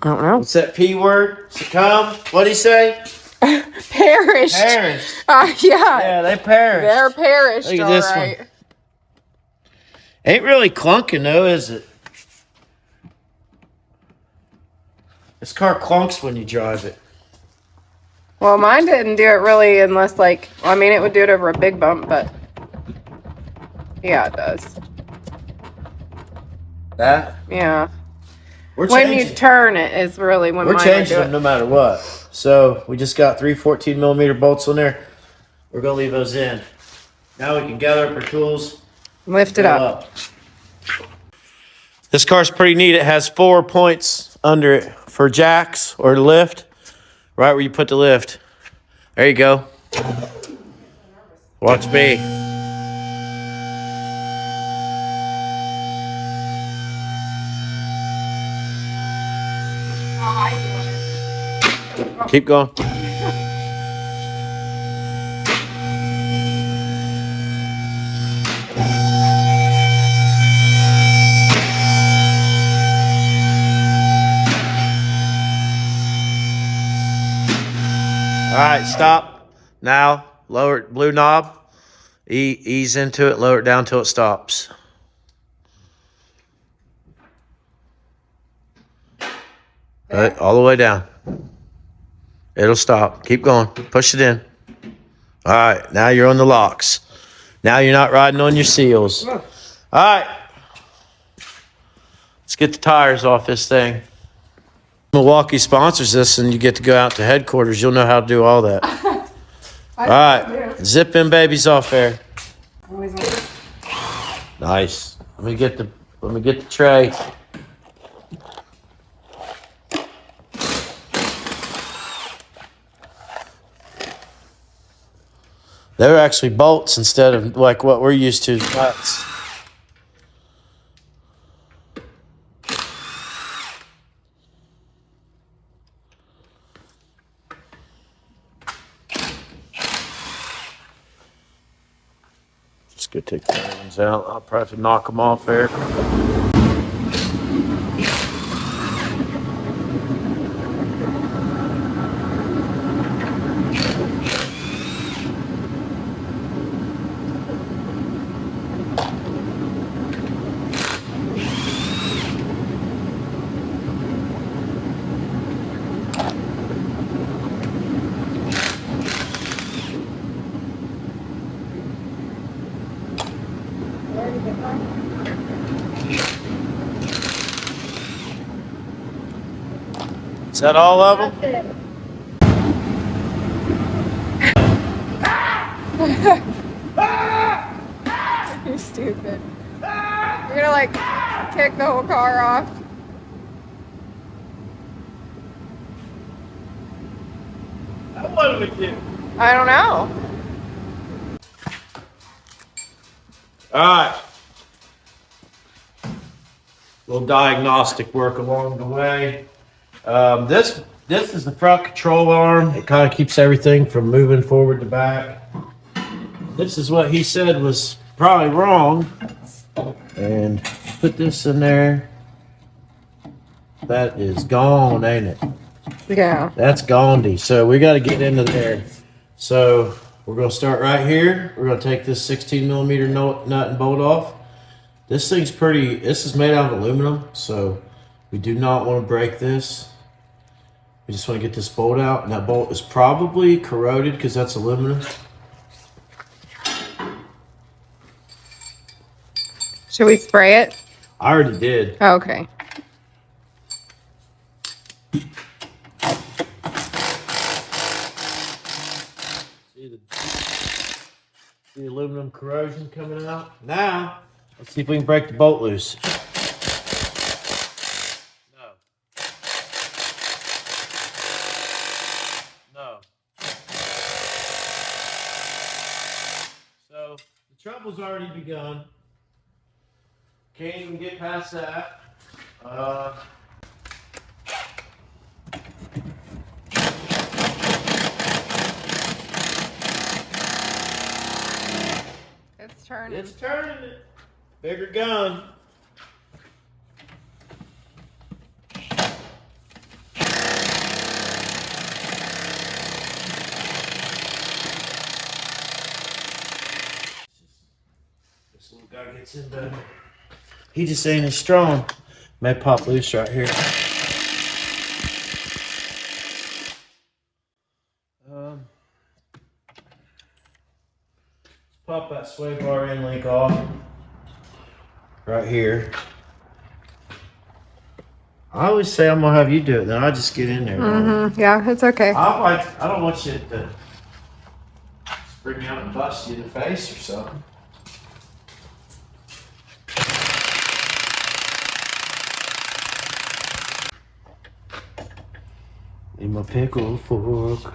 I don't know. What's that P word? Succumb? What'd he say? Perished. Perished. Yeah. Yeah, they perished. They're perished, Look at all this right. one. Ain't really clunking though, is it? This car clunks when you drive it. Well, mine didn't do it really unless, like, I mean, it would do it over a big bump, but yeah, it does. That? Yeah. We're When you changing. turn it is really when We're mine changing would them do no matter what. So we just got 3 14mm bolts on there. We're gonna leave those in. Now we can gather up our tools. it. Lift it go up. This car's pretty neat. It has 4 points under it for jacks or lift. Right where you put the lift. There you go. Watch me. Keep going. All right, right, stop. Now, lower it, blue knob. Ease into it, lower it down till it stops. Right, all the way down. It'll stop. Keep going. Push it in. All right, now you're on the locks. Now you're not riding on your seals. All right. Let's get the tires off this thing. Milwaukee sponsors this, and you get to go out to headquarters. You'll know how to do all that. All right, zip them babies off there. Nice. Let me get the tray. They're actually bolts instead of like what we're used to, nuts. Just go take the other ones out. I'll probably have to knock them off there. Is that all of them? You're stupid. You're gonna like kick the whole car off. What do we do? I don't know. All right. Little diagnostic work along the way. This is the front control arm. It kind of keeps everything from moving forward to back. This is what he said was probably wrong. And put this in there. That is gone, ain't it? Yeah. That's Gandhi. So we got to get into there. So we're going to start right here. We're going to take this 16 millimeter nut and bolt off. This thing's this is made out of aluminum. So we do not want to break this. We just want to get this bolt out. And that bolt is probably corroded because that's aluminum. Should we spray it? I already did. Oh, okay. See the aluminum corrosion coming out? Now, let's see if we can break the bolt loose. No. No. So, the trouble's already begun. Can't even get past that. It's turning. It's turning it. Bigger gun. This little guy gets in better. He just ain't as strong. May pop loose right here. Let's pop that sway bar end link off. Right here. I always say I'm gonna have you do it, then I just get in there. Mm-hmm. Yeah, it's okay. I don't want you to bring me out and bust you in the face or something. Need my pickle fork.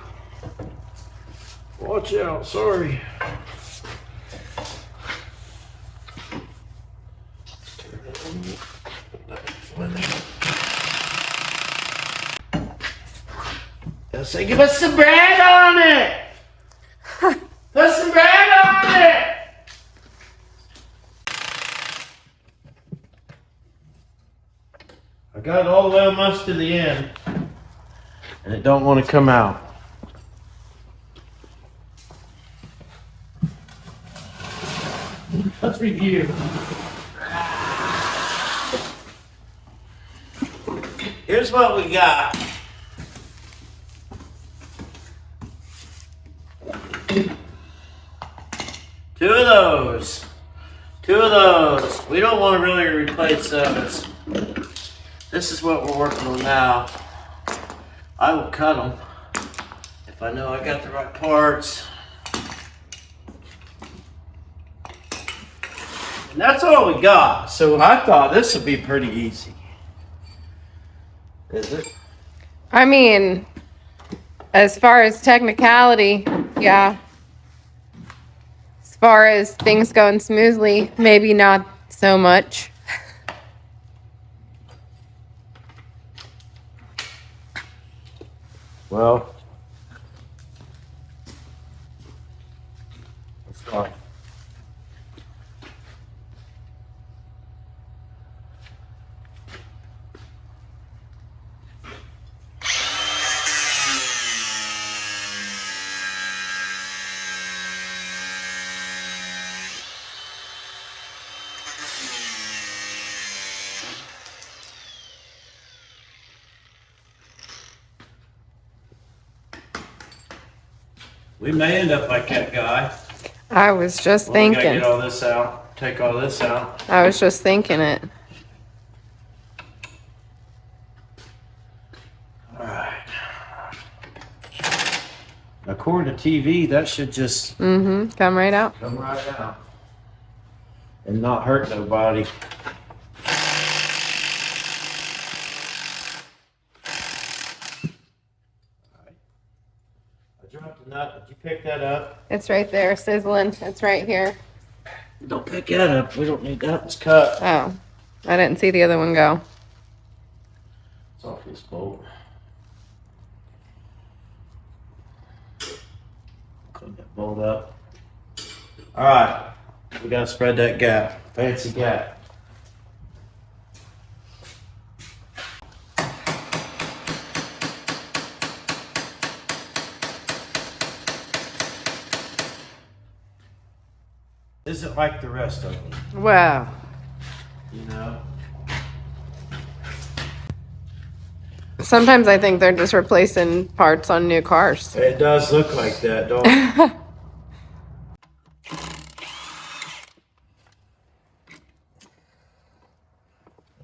Watch out, sorry. They'll say, give us some bread on it! Put some bread on it! I got it all the way almost to the end, and it don't want to come out. Let's review. Here's what we got. Two of those. Two of those. We don't want to really replace those. This is what we're working on now. I will cut them if I know I got the right parts. And that's all we got. So I thought this would be pretty easy. Is it? I mean, as far as technicality, yeah. As far as things going smoothly, maybe not so much. Well, it's fine. We may end up like that guy. I was just Well, we gotta thinking. get all this out. Take all this out. I was just thinking it. All right. According to TV, that should just Mm-hmm. Come right out. come right out and not hurt nobody. I dropped the nut. Did you pick that up? It's right there, sizzling. It's right here. Don't pick that up. We don't need that. It's cut. Oh, I didn't see the other one go. It's off this bolt. Clean that bolt up. All right. We gotta spread that gap. Fancy gap. Isn't like the rest of them, Wow. you know? Sometimes I think they're just replacing parts on new cars. It does look like that, don't it?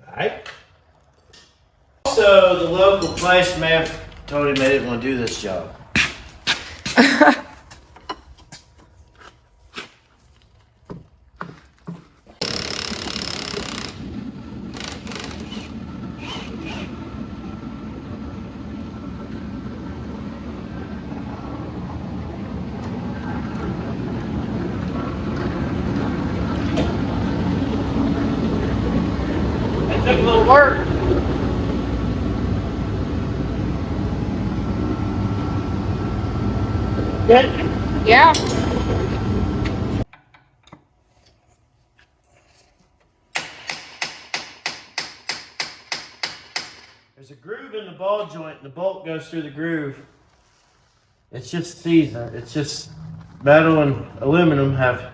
Alright. Also, the local place may have told him they didn't want to do this job. It took a little work. Good. Yeah. There's a groove in the ball joint, and the bolt goes through the groove. It's just seasoned. It's just metal and aluminum have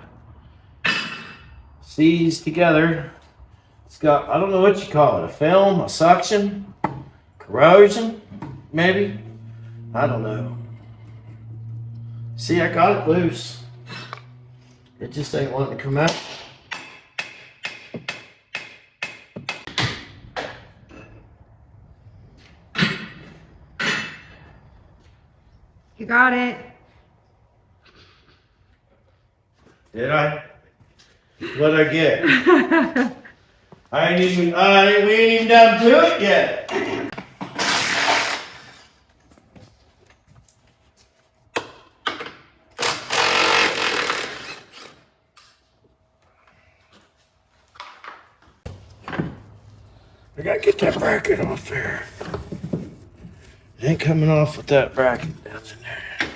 seized together. It's got, I don't know what you call it, a film, a suction, corrosion, maybe? I don't know. See, I got it loose. It just ain't wanting to come out. You got it. Did I? What'd I get? we ain't even done to it yet. I gotta get that bracket off there. It ain't coming off with that bracket down in there.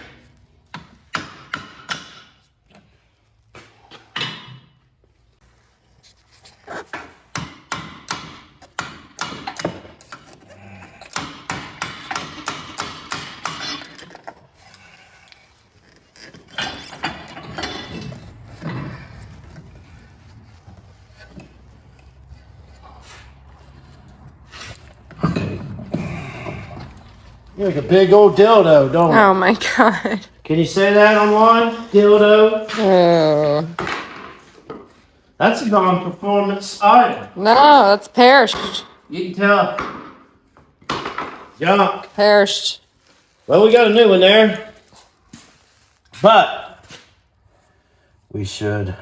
You're like a big old dildo, don't you? Oh my God. Can you say that online? Dildo? Oh. That's a non-performance item. No, that's perished. You can tell. Junk. Perished. Well, we got a new one there. But we should.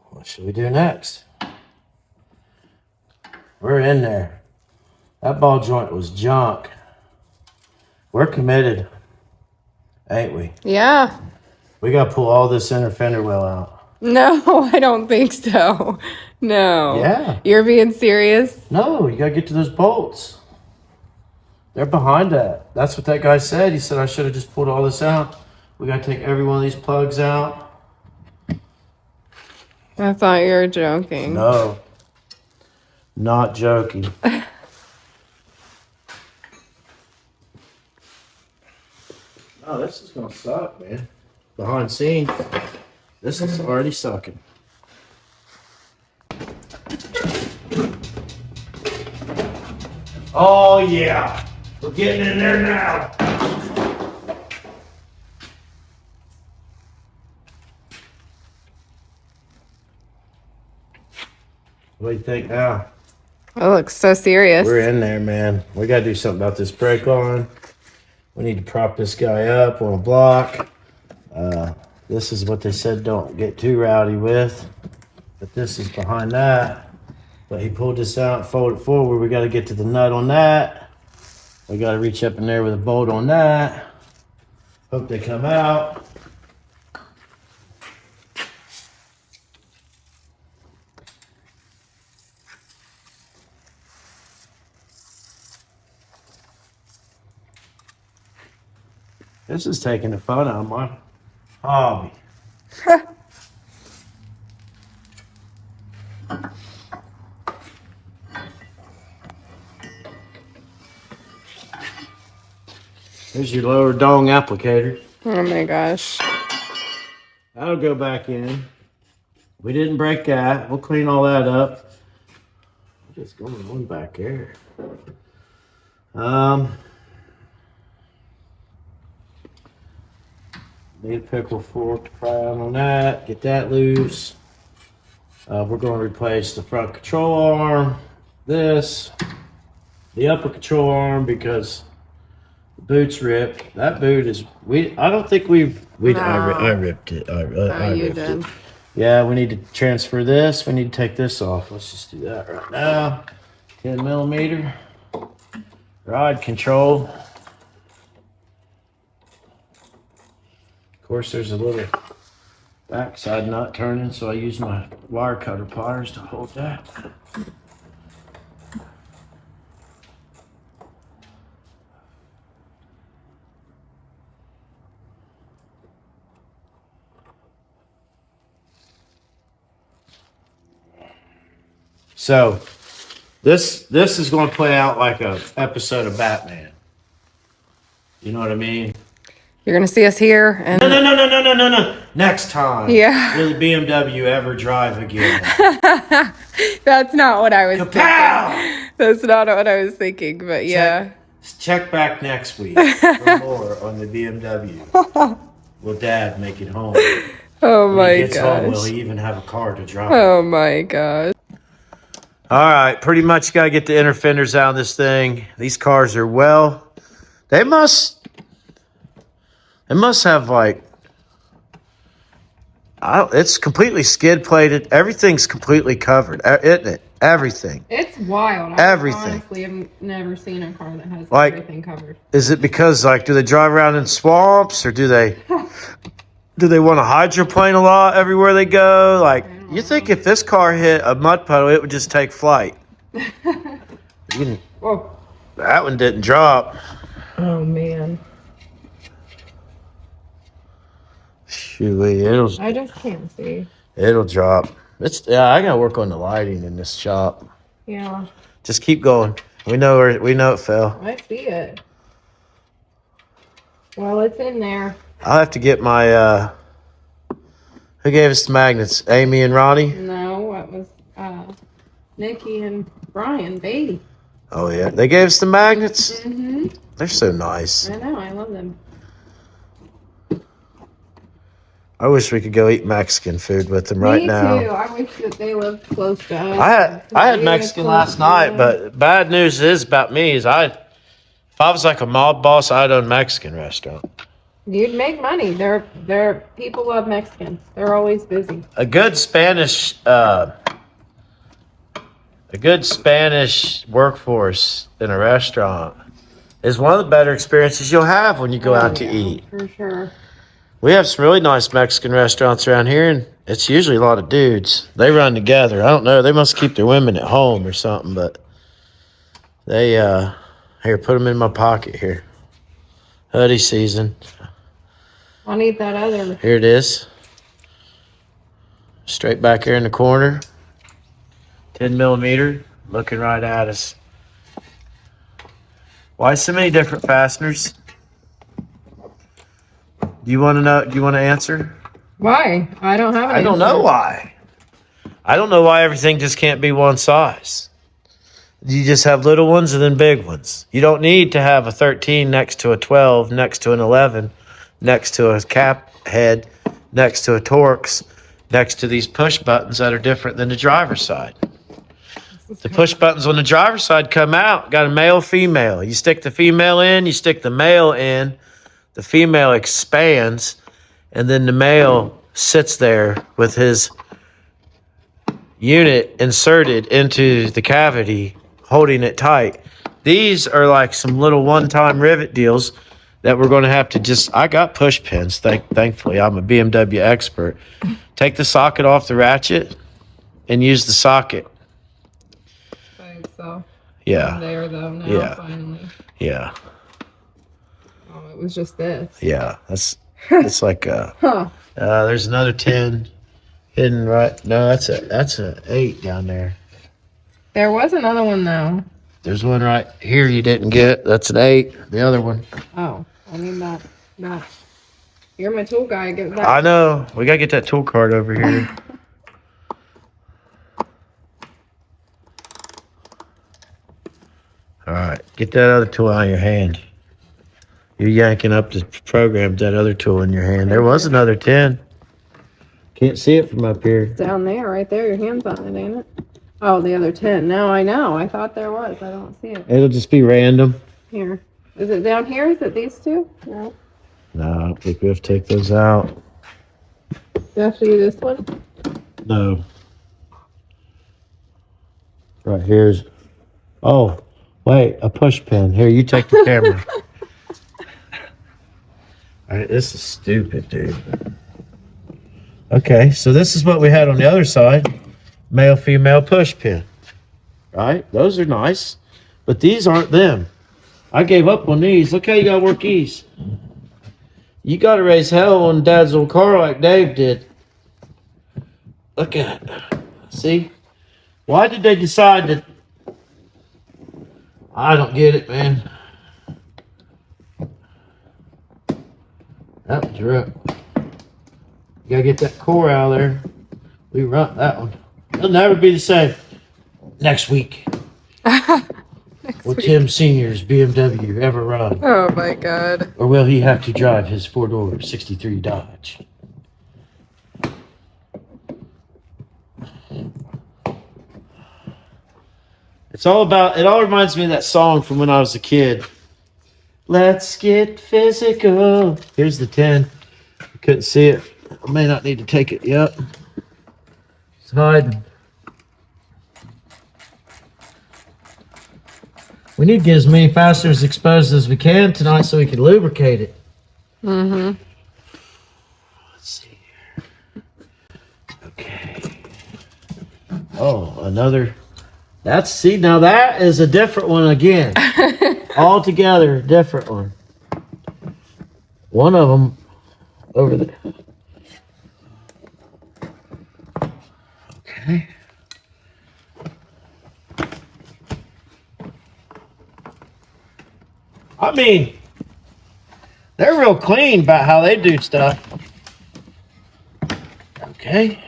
What should we do next? We're in there. That ball joint was junk. We're committed, ain't we? Yeah. We got to pull all this inner fender well out. No, I don't think so. No. Yeah. You're being serious? No, you got to get to those bolts. They're behind that. That's what that guy said. He said I should have just pulled all this out. We got to take every one of these plugs out. I thought you were joking. No. Not joking. Oh, this is going to suck, man. Behind scenes, this is already sucking. Oh, yeah. We're getting in there now. What do you think now? It looks so serious. We're in there, man. We got to do something about this brake line. We need to prop this guy up on a block. This is what they said don't get too rowdy with. But this is behind that. But he pulled this out and folded it forward. We got to get to the nut on that. We got to reach up in there with a bolt on that. Hope they come out. This is taking the fun out of my hobby. Here's your lower dong applicator. Oh my gosh. That'll go back in. We didn't break that. We'll clean all that up. What's going on back there? Need a pickle fork to pry out on that. Get that loose. We're going to replace the front control arm. This. The upper control arm because the boot's ripped. That boot is. I don't think we've. No. I ripped it. I You ripped did. it. Yeah, we need to transfer this. We need to take this off. Let's just do that right now. 10 millimeter. Rod control. Of course, there's a little backside nut turning, so I use my wire cutter pliers to hold that. So this is going to play out like a episode of Batman. You know what I mean? You're gonna see us here and No. Next time. Yeah. Will the BMW ever drive again? That's not what I was Kapow! thinking. That's not what I was thinking, but yeah. Check back next week for more on the BMW. Will Dad make it home? Oh When my he gets home, will gosh. he even have a car to drive? Oh my gosh. All right, pretty much got to get the inner fenders out of this thing. These cars are they must have like, it's completely skid plated. Everything's completely covered, isn't it? Everything. It's wild. Everything. Honestly, I've never seen a car that has Like- everything covered. Is it because like, do they drive around in swamps or do they want to hydroplane a lot everywhere they go? Like, you think if this car hit a mud puddle, it would just take flight? Whoa. That one didn't drop. Oh man. Shoot, I just can't see. it'll drop. I gotta work on the lighting in this shop. Yeah. Just keep going. We know it fell. I see it. Well, it's in there. I'll have to get my Who gave us the magnets? Amy and Ronnie? No, it was Nikki and Brian Beatty. Oh, yeah. They gave us the magnets? Mm-hmm. They're so nice. I know, I love them. I wish we could go eat Mexican food with them right now. Me too. I wish that they lived close to us. I had Mexican last night, but bad news is about me is if I was like a mob boss, I'd own a Mexican restaurant. You'd make money. They're people love Mexicans. They're always busy. A good Spanish workforce in a restaurant is one of the better experiences you'll have when you go out to eat. For sure. We have some really nice Mexican restaurants around here, and it's usually a lot of dudes. They run together. I don't know. They must keep their women at home or something, but they, here, put them in my pocket here. Hoodie season. I'll need that other. Here it is. Straight back here in the corner. 10 millimeter, looking right at us. Why so many different fasteners? Do you want to know? Do you want to answer? Why? I don't have an I don't know why. I don't know why everything just can't be one size. You just have little ones and then big ones. You don't need to have a 13 next to a 12, next to an 11, next to a cap head, next to a Torx, next to these push buttons that are different than the driver's side. The push buttons on the driver's side come out. Got a male, female. You stick the female in, you stick the male in. The female expands, and then the male sits there with his unit inserted into the cavity, holding it tight. These are like some little one-time rivet deals that we're going to have to I got push pins, thankfully. I'm a BMW expert. Take the socket off the ratchet and use the socket. So Yeah. there though now Yeah. finally. Yeah. Oh, it was just this. Yeah. It's like there's another 10 hidden right. No, that's a 8 down there. There was another one though. There's one right here you didn't get. That's an 8. The other one. Oh, I need that. You're my tool guy. Get that. I know. We gotta get that tool card over here. All right, get that other tool out of your hand. You're yanking up the program, that other tool in your hand. There was another 10. Can't see it from up here. Down there, right there. Your hand's on it, ain't it? Oh, the other 10. Now I know. I thought there was. I don't see it. It'll just be random. Here. Is it down here? Is it these two? No. No, I don't think we have to take those out. Do you have to do this one? No. Right here's. Oh, wait, a push pin. Here, you take the camera. All right, this is stupid, dude. Okay, so this is what we had on the other side. Male, female push pin. Right? Those are nice. But these aren't them. I gave up on these. Look how you gotta work these. You gotta raise hell on Dad's old car like Dave did. Look at it. See? Why did they decide that? I don't get it, man. That one's rough. You gotta get that core out of there. We run that one. It'll never be the same. Next week. Will Tim Sr.'s BMW ever run? Oh my God. Or will he have to drive his 4-door 63 Dodge? It all reminds me of that song from when I was a kid. Let's get physical. Here's the 10. You couldn't see it. I may not need to take it yet. It's hiding. We need to get as many fasteners exposed as we can tonight so we can lubricate it. Mm-hmm. Let's see here. Okay. Oh, another. Now that is a different one again. Altogether different one. One of them over there. Okay. I mean, they're real clean about how they do stuff. Okay.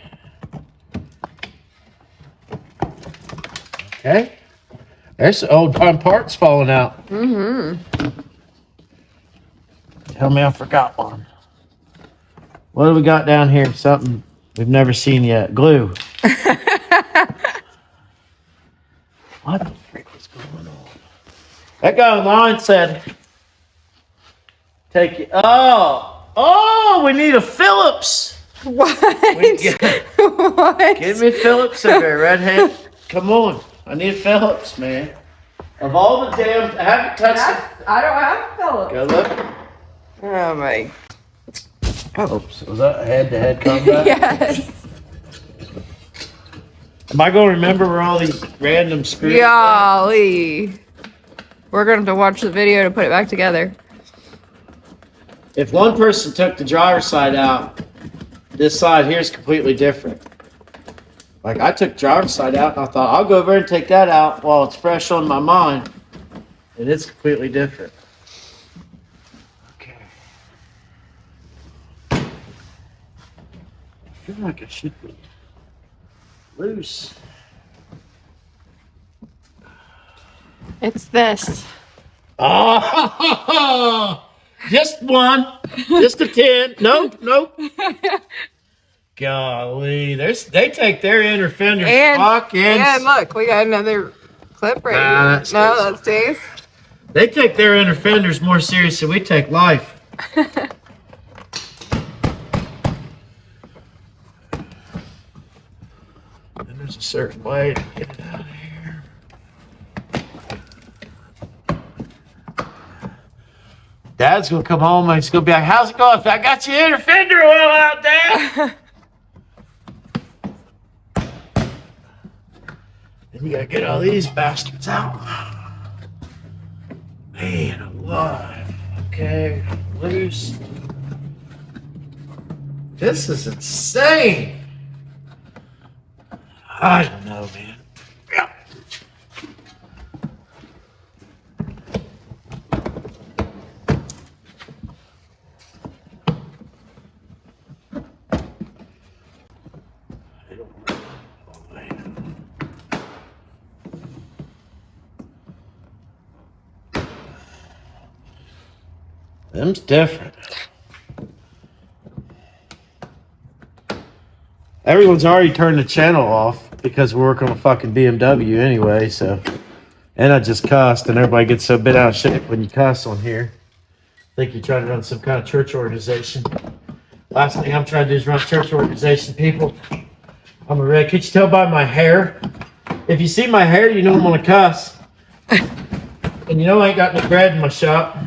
Okay. There's the old parts falling out. Mm-hmm. Tell me I forgot one. What do we got down here? Something we've never seen yet. Glue. What the frick is going on? That guy online said, take it. Oh, we need a Phillips. What? What? What? Give me Phillips in there, redhead. Come on. I need Phillips, man. Of all the damn, I haven't touched it. I don't have Phillips. Go look. Oh my. Oops. Was that a head-to-head combat? Yes. Am I going to remember where all these random screws are? Golly. We're going to have to watch the video to put it back together. If one person took the driver's side out, this side here is completely different. Like, I took the driver's side out, and I thought, I'll go over and take that out while it's fresh on my mind. And it's completely different. Okay. I feel like it should be loose. It's this. Oh, just one. Just a 10. Nope. Golly, they take their inner fenders stock in. And look, we got another clip right here. That stays. They take their inner fenders more serious than we take life. And there's a certain way to get it out of here. Dad's gonna come home and he's gonna be like, how's it going? I got your inner fender oil out, Dad. Then you gotta get all these bastards out. Man alive. Okay, loose. This is insane. I don't know, man. Yeah. Them's different. Everyone's already turned the channel off because we're working on a fucking BMW anyway, so. And I just cussed, and everybody gets so bent out of shape when you cuss on here. I think you're trying to run some kind of church organization. Last thing I'm trying to do is run a church organization, people. I'm a red. Could you tell by my hair? If you see my hair, you know I'm gonna cuss. And you know I ain't got no bread in my shop.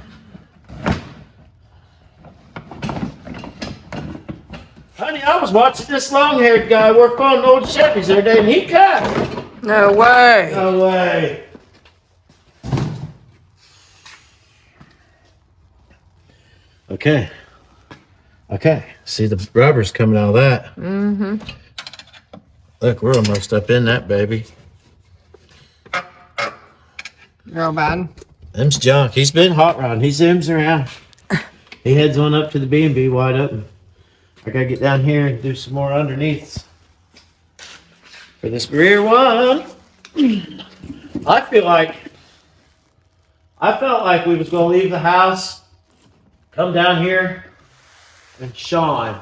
Honey, I was watching this long-haired guy work on old Chevys the other day, and he cussed. No way. No way. Okay. See the rubber's coming out of that. Mm-hmm. Look, we're almost up in that, baby. Real bad. Them's junk. He's been hot rodding. He zooms around. He heads on up to the B&B wide open. I gotta get down here and do some more underneaths for this rear one. I felt like we was gonna leave the house, come down here, and shine.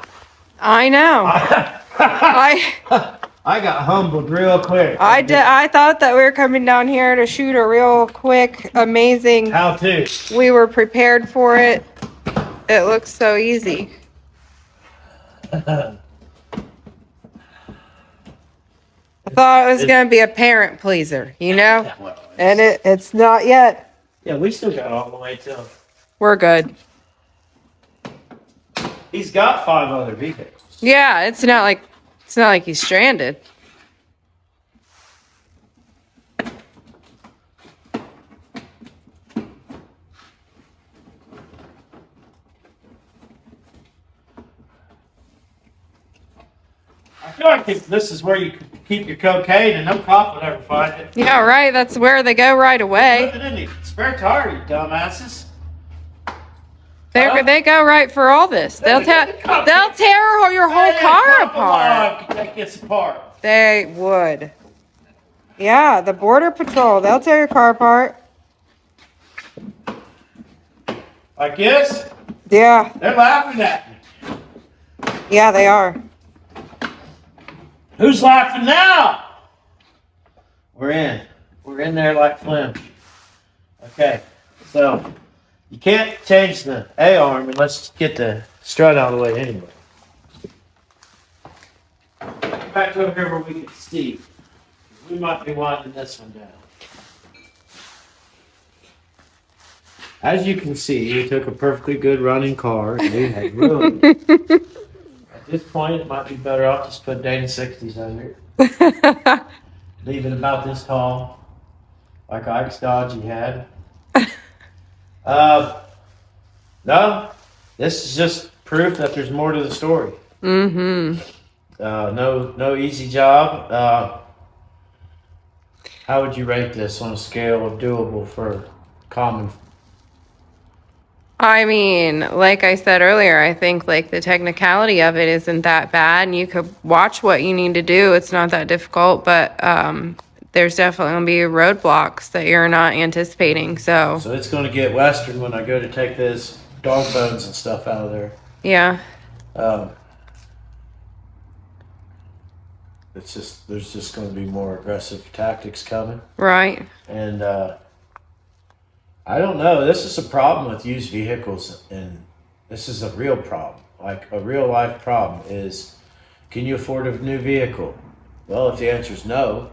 I know. I got humbled real quick. I did. I thought that we were coming down here to shoot a real quick, amazing. How to? We were prepared for it. It looks so easy. I thought it was gonna be a parent pleaser, you know, and it's not yet. Yeah, we still got all the way till. We're good. He's got 5 other vehicles. Yeah, it's not like he's stranded. I feel like this is where you keep your cocaine and no cop will ever find it. Yeah, right. That's where they go right away. Put it in the spare tire, you dumbasses. They go right for all this. They'll tear your whole car apart. That gets apart. They would. Yeah, the Border Patrol. They'll tear your car apart. Like this? Yeah. They're laughing at me. Yeah, they are. Who's laughing now? We're in. We're in there like Flynn. Okay, so you can't change the A-arm unless you get the strut out of the way anyway. Back over here where we can see. We might be winding this one down. As you can see, he took a perfectly good running car and he had ruined it. At this point, it might be better off just put Dana 60s under it. Leave it about this tall, like Ike's Dodge he had. No, this is just proof that there's more to the story. Mm-hmm. No easy job. How would you rate this on a scale of doable for common? I mean, like I said earlier, I think like the technicality of it isn't that bad, and you could watch what you need to do. It's not that difficult, but there's definitely gonna be roadblocks that you're not anticipating. So it's going to get Western when I go to take this dog bones and stuff out of there. yeah. There's just going to be more aggressive tactics coming. Right. And I don't know. This is a problem with used vehicles, and this is a real problem. Like a real life problem is, can you afford a new vehicle? Well, if the answer is no,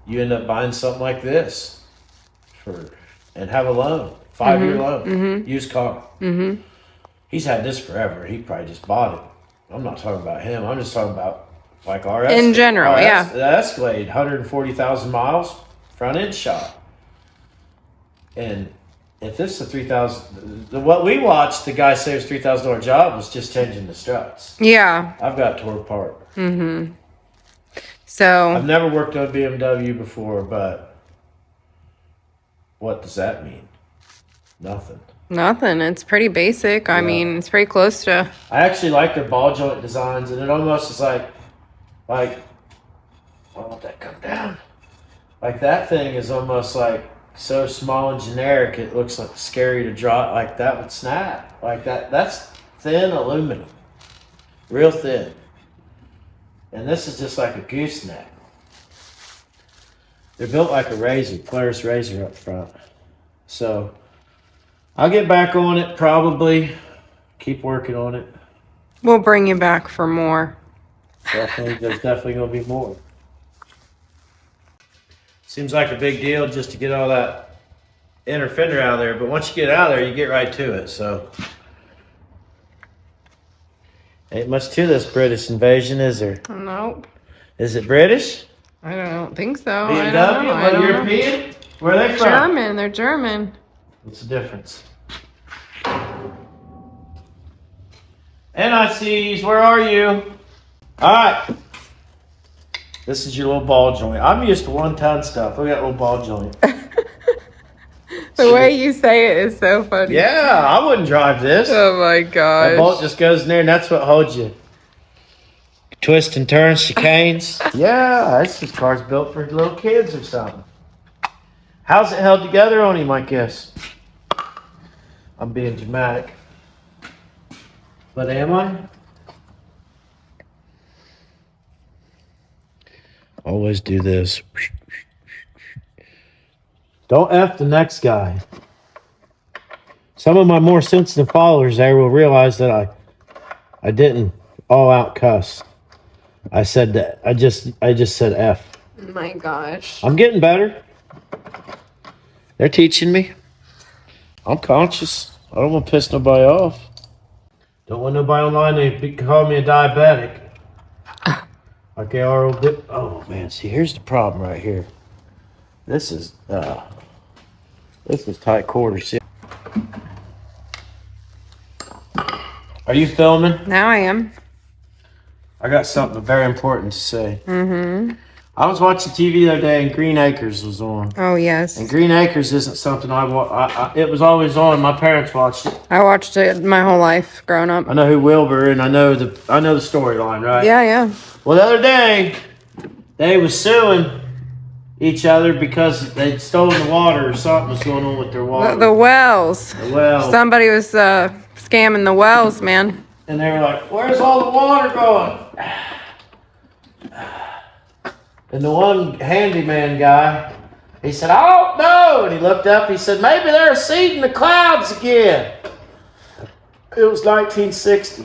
you end up buying something like this and have a loan, 5-year loan, used car. Mm-hmm. He's had this forever. He probably just bought it. I'm not talking about him. I'm just talking about like our in general, yeah. The Escalade, 140,000 miles, front end shop. And if this is a $3,000, what we watched, the guy saves $3,000 job was just changing the struts. Yeah. I've got tore apart. Mm-hmm. So I've never worked on a BMW before, but what does that mean? Nothing. nothing. It's pretty basic. I mean, it's pretty close to. I actually like their ball joint designs, and it almost is like, why won't that come down? Like that thing is almost like so small and generic, it looks like scary to draw. Like that would snap. Like that's thin aluminum, real thin. And this is just like a gooseneck. They're built like a razor, Polaris razor up front. So I'll get back on it probably. Keep working on it. We'll bring you back for more. There's definitely gonna be more. Seems like a big deal just to get all that inner fender out of there, but once you get out of there, you get right to it. So ain't much to this British invasion, is there? Nope. Is it British? I don't think so. BMW? What, European? Where are they from? German. They're German. What's the difference? NICs, where are you? All right. This is your little ball joint. I'm used to 1-ton stuff. Look at that little ball joint. The way you say it is so funny. Yeah, I wouldn't drive this. Oh my gosh. That bolt just goes in there, and that's what holds you. Twist and turn, chicanes. Yeah, this car's built for little kids or something. How's it held together on him, I guess? I'm being dramatic. But am I? Always do this. Don't F the next guy. Some of my more sensitive followers there will realize that I didn't all out cuss. I said that I just said F. Oh my gosh. I'm getting better. They're teaching me. I'm conscious. I don't want to piss nobody off. Don't want nobody online to call me a diabetic. Like they are. Oh man, see, here's the problem right here. This is tight quarters. See? Are you filming? Now I am. I got something very important to say. Mm-hmm. I was watching TV the other day and Green Acres was on. Oh yes. And Green Acres isn't something it was always on. My parents watched it. I watched it my whole life growing up. I know who Wilbur and I know the storyline, right? Yeah, yeah. Well, the other day they was suing each other because they'd stolen the water or something was going on with their water. The wells. The well. Somebody was scamming the wells, man. And they were like, "Where's all the water going?" And the one handyman guy, he said, "I don't know." And he looked up, he said, "Maybe they're seeding the clouds again." It was 1960.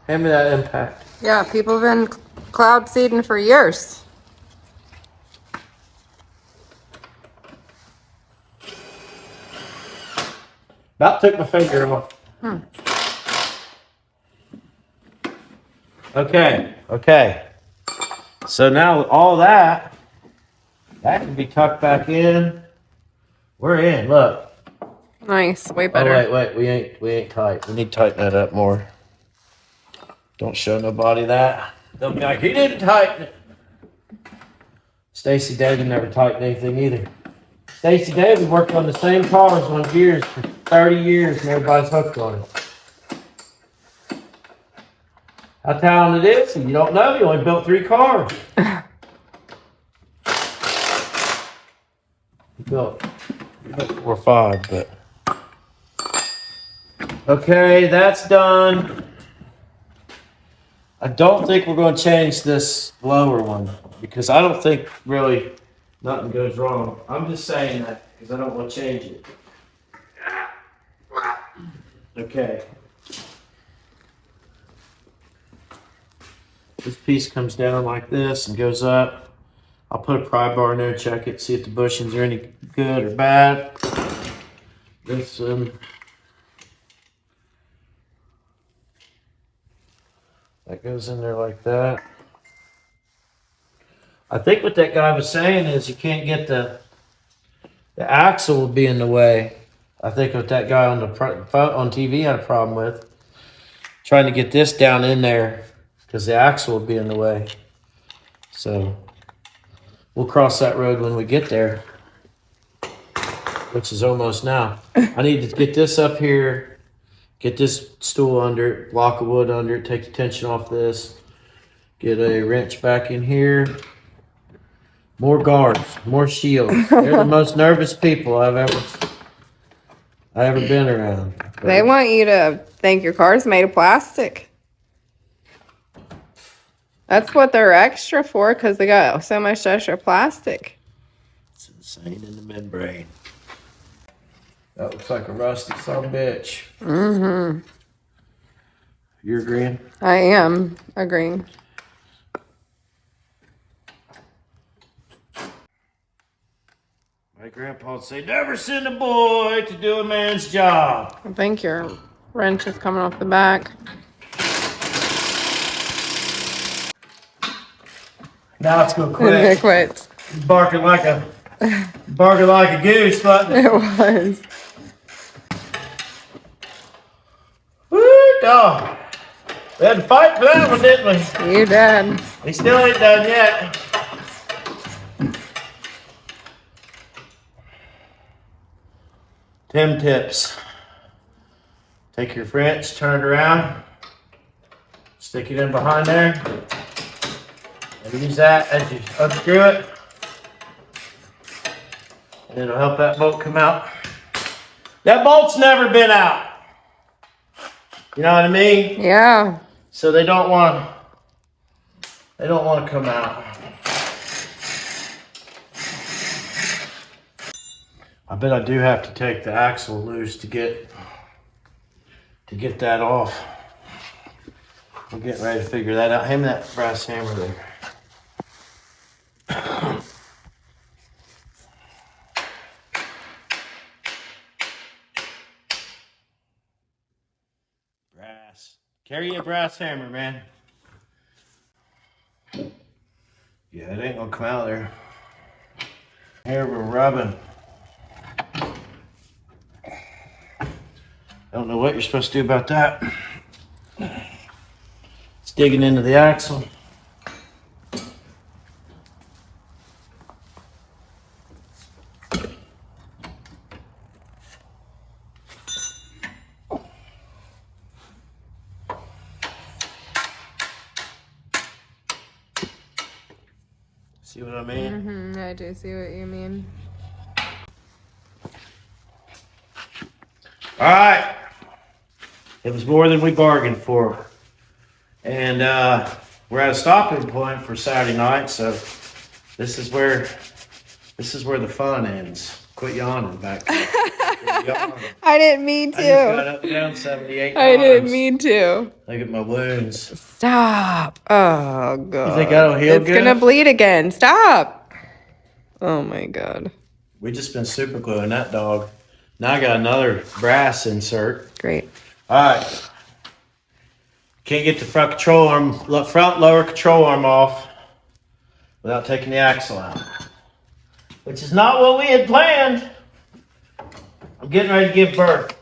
Hand me that impact. Yeah, people have been cloud seeding for years. About took my finger off. Okay. So now all that can be tucked back in. We're in, look. Nice, way Oh, better. wait, we ain't tight. We need to tighten that up more. Don't show nobody that. They'll be like, he didn't tighten it. Stacy David never tightened anything either. Stacy David worked on the same cars on gears for 30 years and everybody's hooked on it. How talented is he? You don't know. He only built 3 cars. He built 4 or 5, but. Okay, that's done. I don't think we're going to change this lower one because I don't think really nothing goes wrong. I'm just saying that because I don't want to change it. Okay. This piece comes down like this and goes up. I'll put a pry bar in there, check it, see if the bushings are any good or bad. This that goes in there like that. I think what that guy was saying is you can't get the axle will be in the way. I think what that guy on TV had a problem with trying to get this down in there because the axle will be in the way. So we'll cross that road when we get there, which is almost now. I need to get this up here, get this stool under it, block of wood under it, take the tension off this, get a wrench back in here. More guards, more shields. They're the most nervous people I've ever been around. They want you to think your car's made of plastic. That's what they're extra for, because they got so much extra plastic. It's insane in the membrane. That looks like a rusty son of a bitch. Mm-hmm. You're agreeing? I am agreeing. My grandpa would say, never send a boy to do a man's job. I think your wrench is coming off the back. Now it's gonna It quit. quit. Barking like a goose, but It was. woo, dog. We had to fight for that one, didn't we? You did. We still ain't done yet. Tim tips. Take your wrench, turn it around, stick it in behind there, and use that as you unscrew it. And it'll help that bolt come out. That bolt's never been out. You know what I mean? Yeah. So they don't want to come out. I bet I do have to take the axle loose to get that off. I'm getting ready to figure that out. Hand me that brass hammer there. Brass. Carry a brass hammer, man. Yeah, it ain't gonna come out there. Here we're rubbing. Don't know what you're supposed to do about that. It's digging into the axle. See what I mean? I do see what you mean. All right. It was more than we bargained for. And we're at a stopping point for Saturday night, so this is where the fun ends. Quit yawning back there. Quit yawning. I didn't mean I just got up and down 78 I times. didn't mean to. Look at my wounds. Stop. Oh, God. You think that'll heal It's good? going to bleed again. Stop. Oh, my God. We just been super gluing that dog. Now I got another brass insert. Great. All right. Can't get the front lower control arm off without taking the axle out, which is not what we had planned. I'm getting ready to give birth.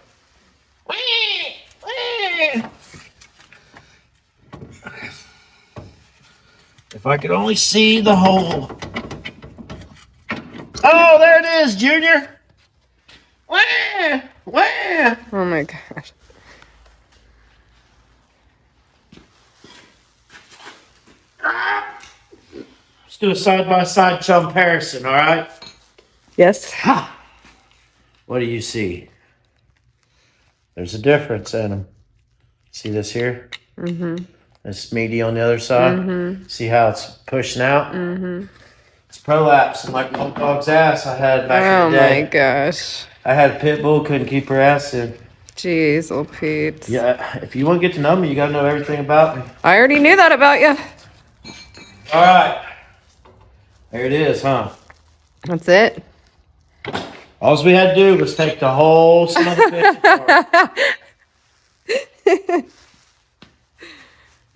If I could only see the hole. Oh, there it is, Junior. Wah! Oh, my gosh. Let's do a side-by-side comparison, all right? Yes. What do you see? There's a difference in them. See this here? Mm-hmm. It's meaty on the other side. Mm-hmm. See how it's pushing out? Mm-hmm. It's prolapsing like my dog's ass I had back in the day. Oh, my gosh. I had a pit bull, couldn't keep her ass in. Jeez, old Pete. Yeah, if you want to get to know me, you got to know everything about me. I already knew that about you. All right. There it is, huh? That's it. All we had to do was take the whole son of a bitch apart.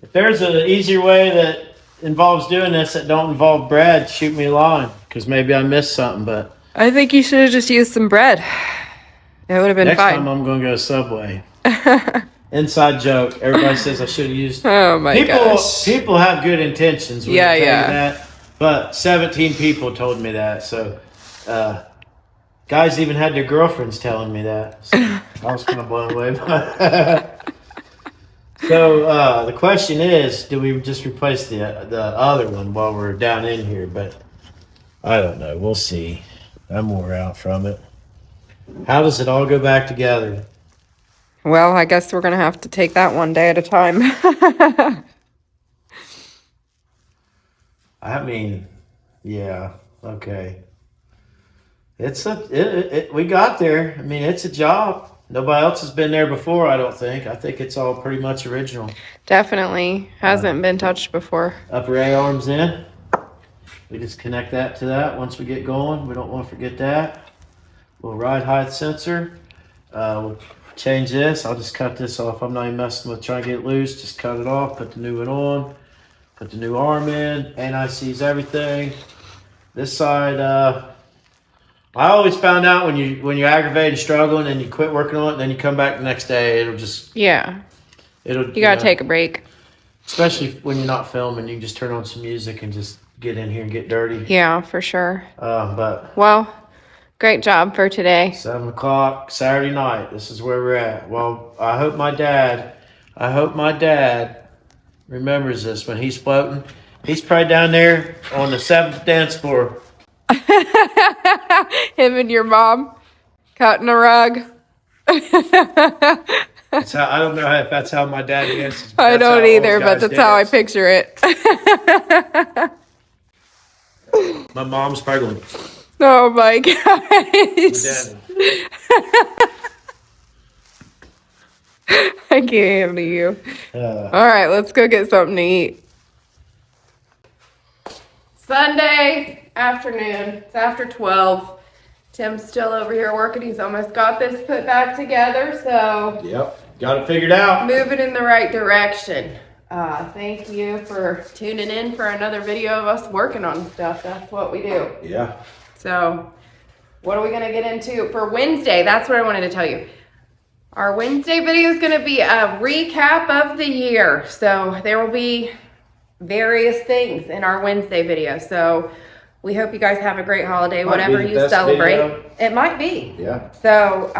If there's an easier way that involves doing this that don't involve bread, shoot me a line, because maybe I missed something, but I think you should have just used some bread. It would have been next fine. time I'm going to go to Subway. Inside joke. Everybody says I should have used. Oh my gosh. People have good intentions. When Yeah, they tell yeah. you that, but 17 people told me that. So, guys even had their girlfriends telling me that. So I was kind of blown away by it. So the question is, do we just replace the other one while we're down in here? But I don't know. We'll see. I'm wore out from it. How does it all go back together? Well, I guess we're going to have to take that one day at a time. I mean, yeah, okay. We got there. I mean, it's a job. Nobody else has been there before, I don't think. I think it's all pretty much original. Definitely. Hasn't been touched before. Upper A arms in. We just connect that to that once we get going. We don't want to forget that. Little ride height sensor. We'll change this. I'll just cut this off. I'm not even messing with trying to get it loose. Just cut it off. Put the new one on. Put the new arm in. NIC's everything. This side, I always found out when you're aggravated and struggling and you quit working on it, and then you come back the next day, it'll just Yeah. You gotta take a break. Especially when you're not filming, you can just turn on some music and just get in here and get dirty. Yeah, for sure. But Well, great job for today. 7 o'clock Saturday night. This is where we're at. Well, I hope my dad remembers this when he's floating. He's probably down there on the 7th dance floor. Him and your mom cutting a rug. That's how, I don't know if that's how my dad dances. I don't either, but that's how I picture it. My mom's probably going, Oh my gosh. I can't handle you. All right, let's go get something to eat. Sunday afternoon. It's after 12. Tim's still over here working. He's almost got this put back together, so yep, got it figured out. moving in the right direction. Thank you for tuning in for another video of us working on stuff. That's what we do. Yeah. So, what are we going to get into for Wednesday? That's what I wanted to tell you. Our Wednesday video is going to be a recap of the year. So, there will be various things in our Wednesday video. So, we hope you guys have a great holiday, whatever you celebrate. Video. It might be. Yeah. So,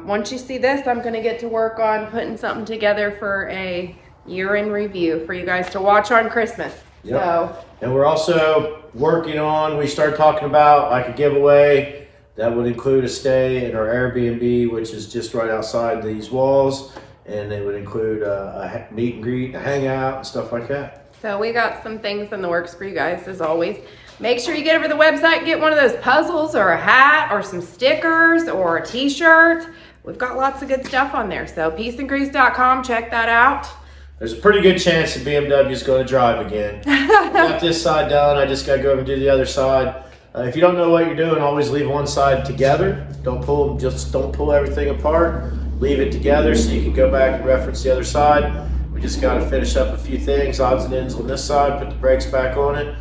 once you see this, I'm going to get to work on putting something together for a year in review for you guys to watch on Christmas. Yep. So, and we're also working on, we started talking about like a giveaway that would include a stay in our Airbnb, which is just right outside these walls. And it would include a meet and greet, a hangout, and stuff like that. So we got some things in the works for you guys, as always. Make sure you get over to the website and get one of those puzzles or a hat or some stickers or a t-shirt. We've got lots of good stuff on there. So peaceandgrease.com, check that out. There's a pretty good chance that BMW is going to drive again. Got this side done. I just got to go over and do the other side. If you don't know what you're doing, always leave one side together. Don't pull everything apart. Leave it together so you can go back and reference the other side. We just got to finish up a few things, odds and ends on this side, put the brakes back on it,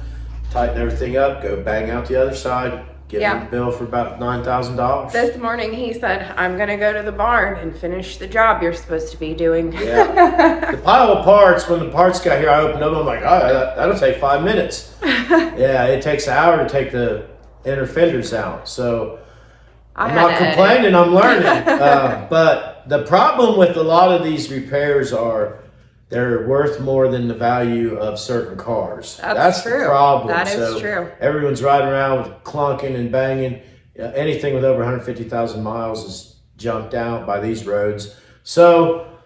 tighten everything up, go bang out the other side, give him the bill for about $9,000. This morning he said, I'm going to go to the barn and finish the job you're supposed to be doing. Yeah. The pile of parts, when the parts got here, I opened them. I'm like, oh, that'll take 5 minutes. Yeah, it takes an hour to take the inner fenders out. So I'm not complaining, I'm learning. But the problem with a lot of these repairs are they're worth more than the value of certain cars. That's true. The problem. That is true. Everyone's riding around with clunking and banging. Anything with over 150,000 miles is junked out by these roads. So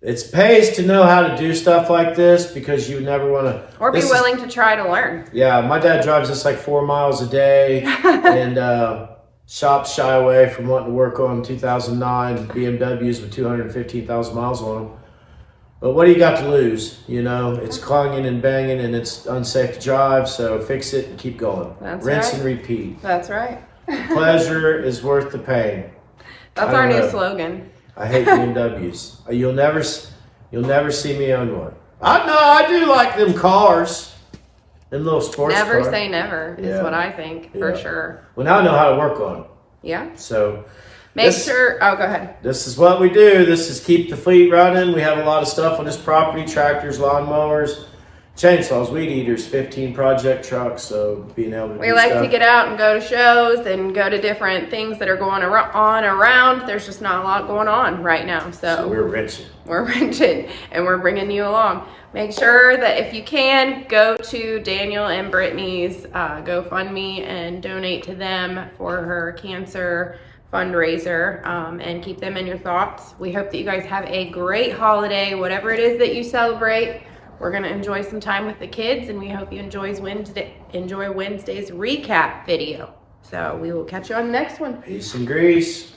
it pays to know how to do stuff like this because you never want to. Or be willing to try to learn. Yeah, my dad drives this like 4 miles a day and shops shy away from wanting to work on 2009 BMWs with 215,000 miles on them. But what do you got to lose? You know, it's clanging and banging and it's unsafe to drive, so fix it and keep going. That's Rinse right. and repeat. That's right. Pleasure is worth the pain. That's our new slogan. I hate BMWs. You'll never see me own one. I do like them cars. Them little sports cars. Never say never is what I think, for sure. Well, now I know how to work on them. Yeah. So Make sure, go ahead. This is what we do. This is keep the fleet running. We have a lot of stuff on this property, tractors, lawnmowers, chainsaws, weed eaters, 15 project trucks. So being able to We like to get out and go to shows and go to different things that are going on around. There's just not a lot going on right now. So we're wrenching. We're wrenching and we're bringing you along. Make sure that if you can, go to Daniel and Brittany's GoFundMe and donate to them for her cancer fundraiser, and keep them in your thoughts. We hope that you guys have a great holiday, whatever it is that you celebrate. We're going to enjoy some time with the kids, and we hope you enjoy Wednesday's recap video. So we will catch you on the next one. Peace and grease.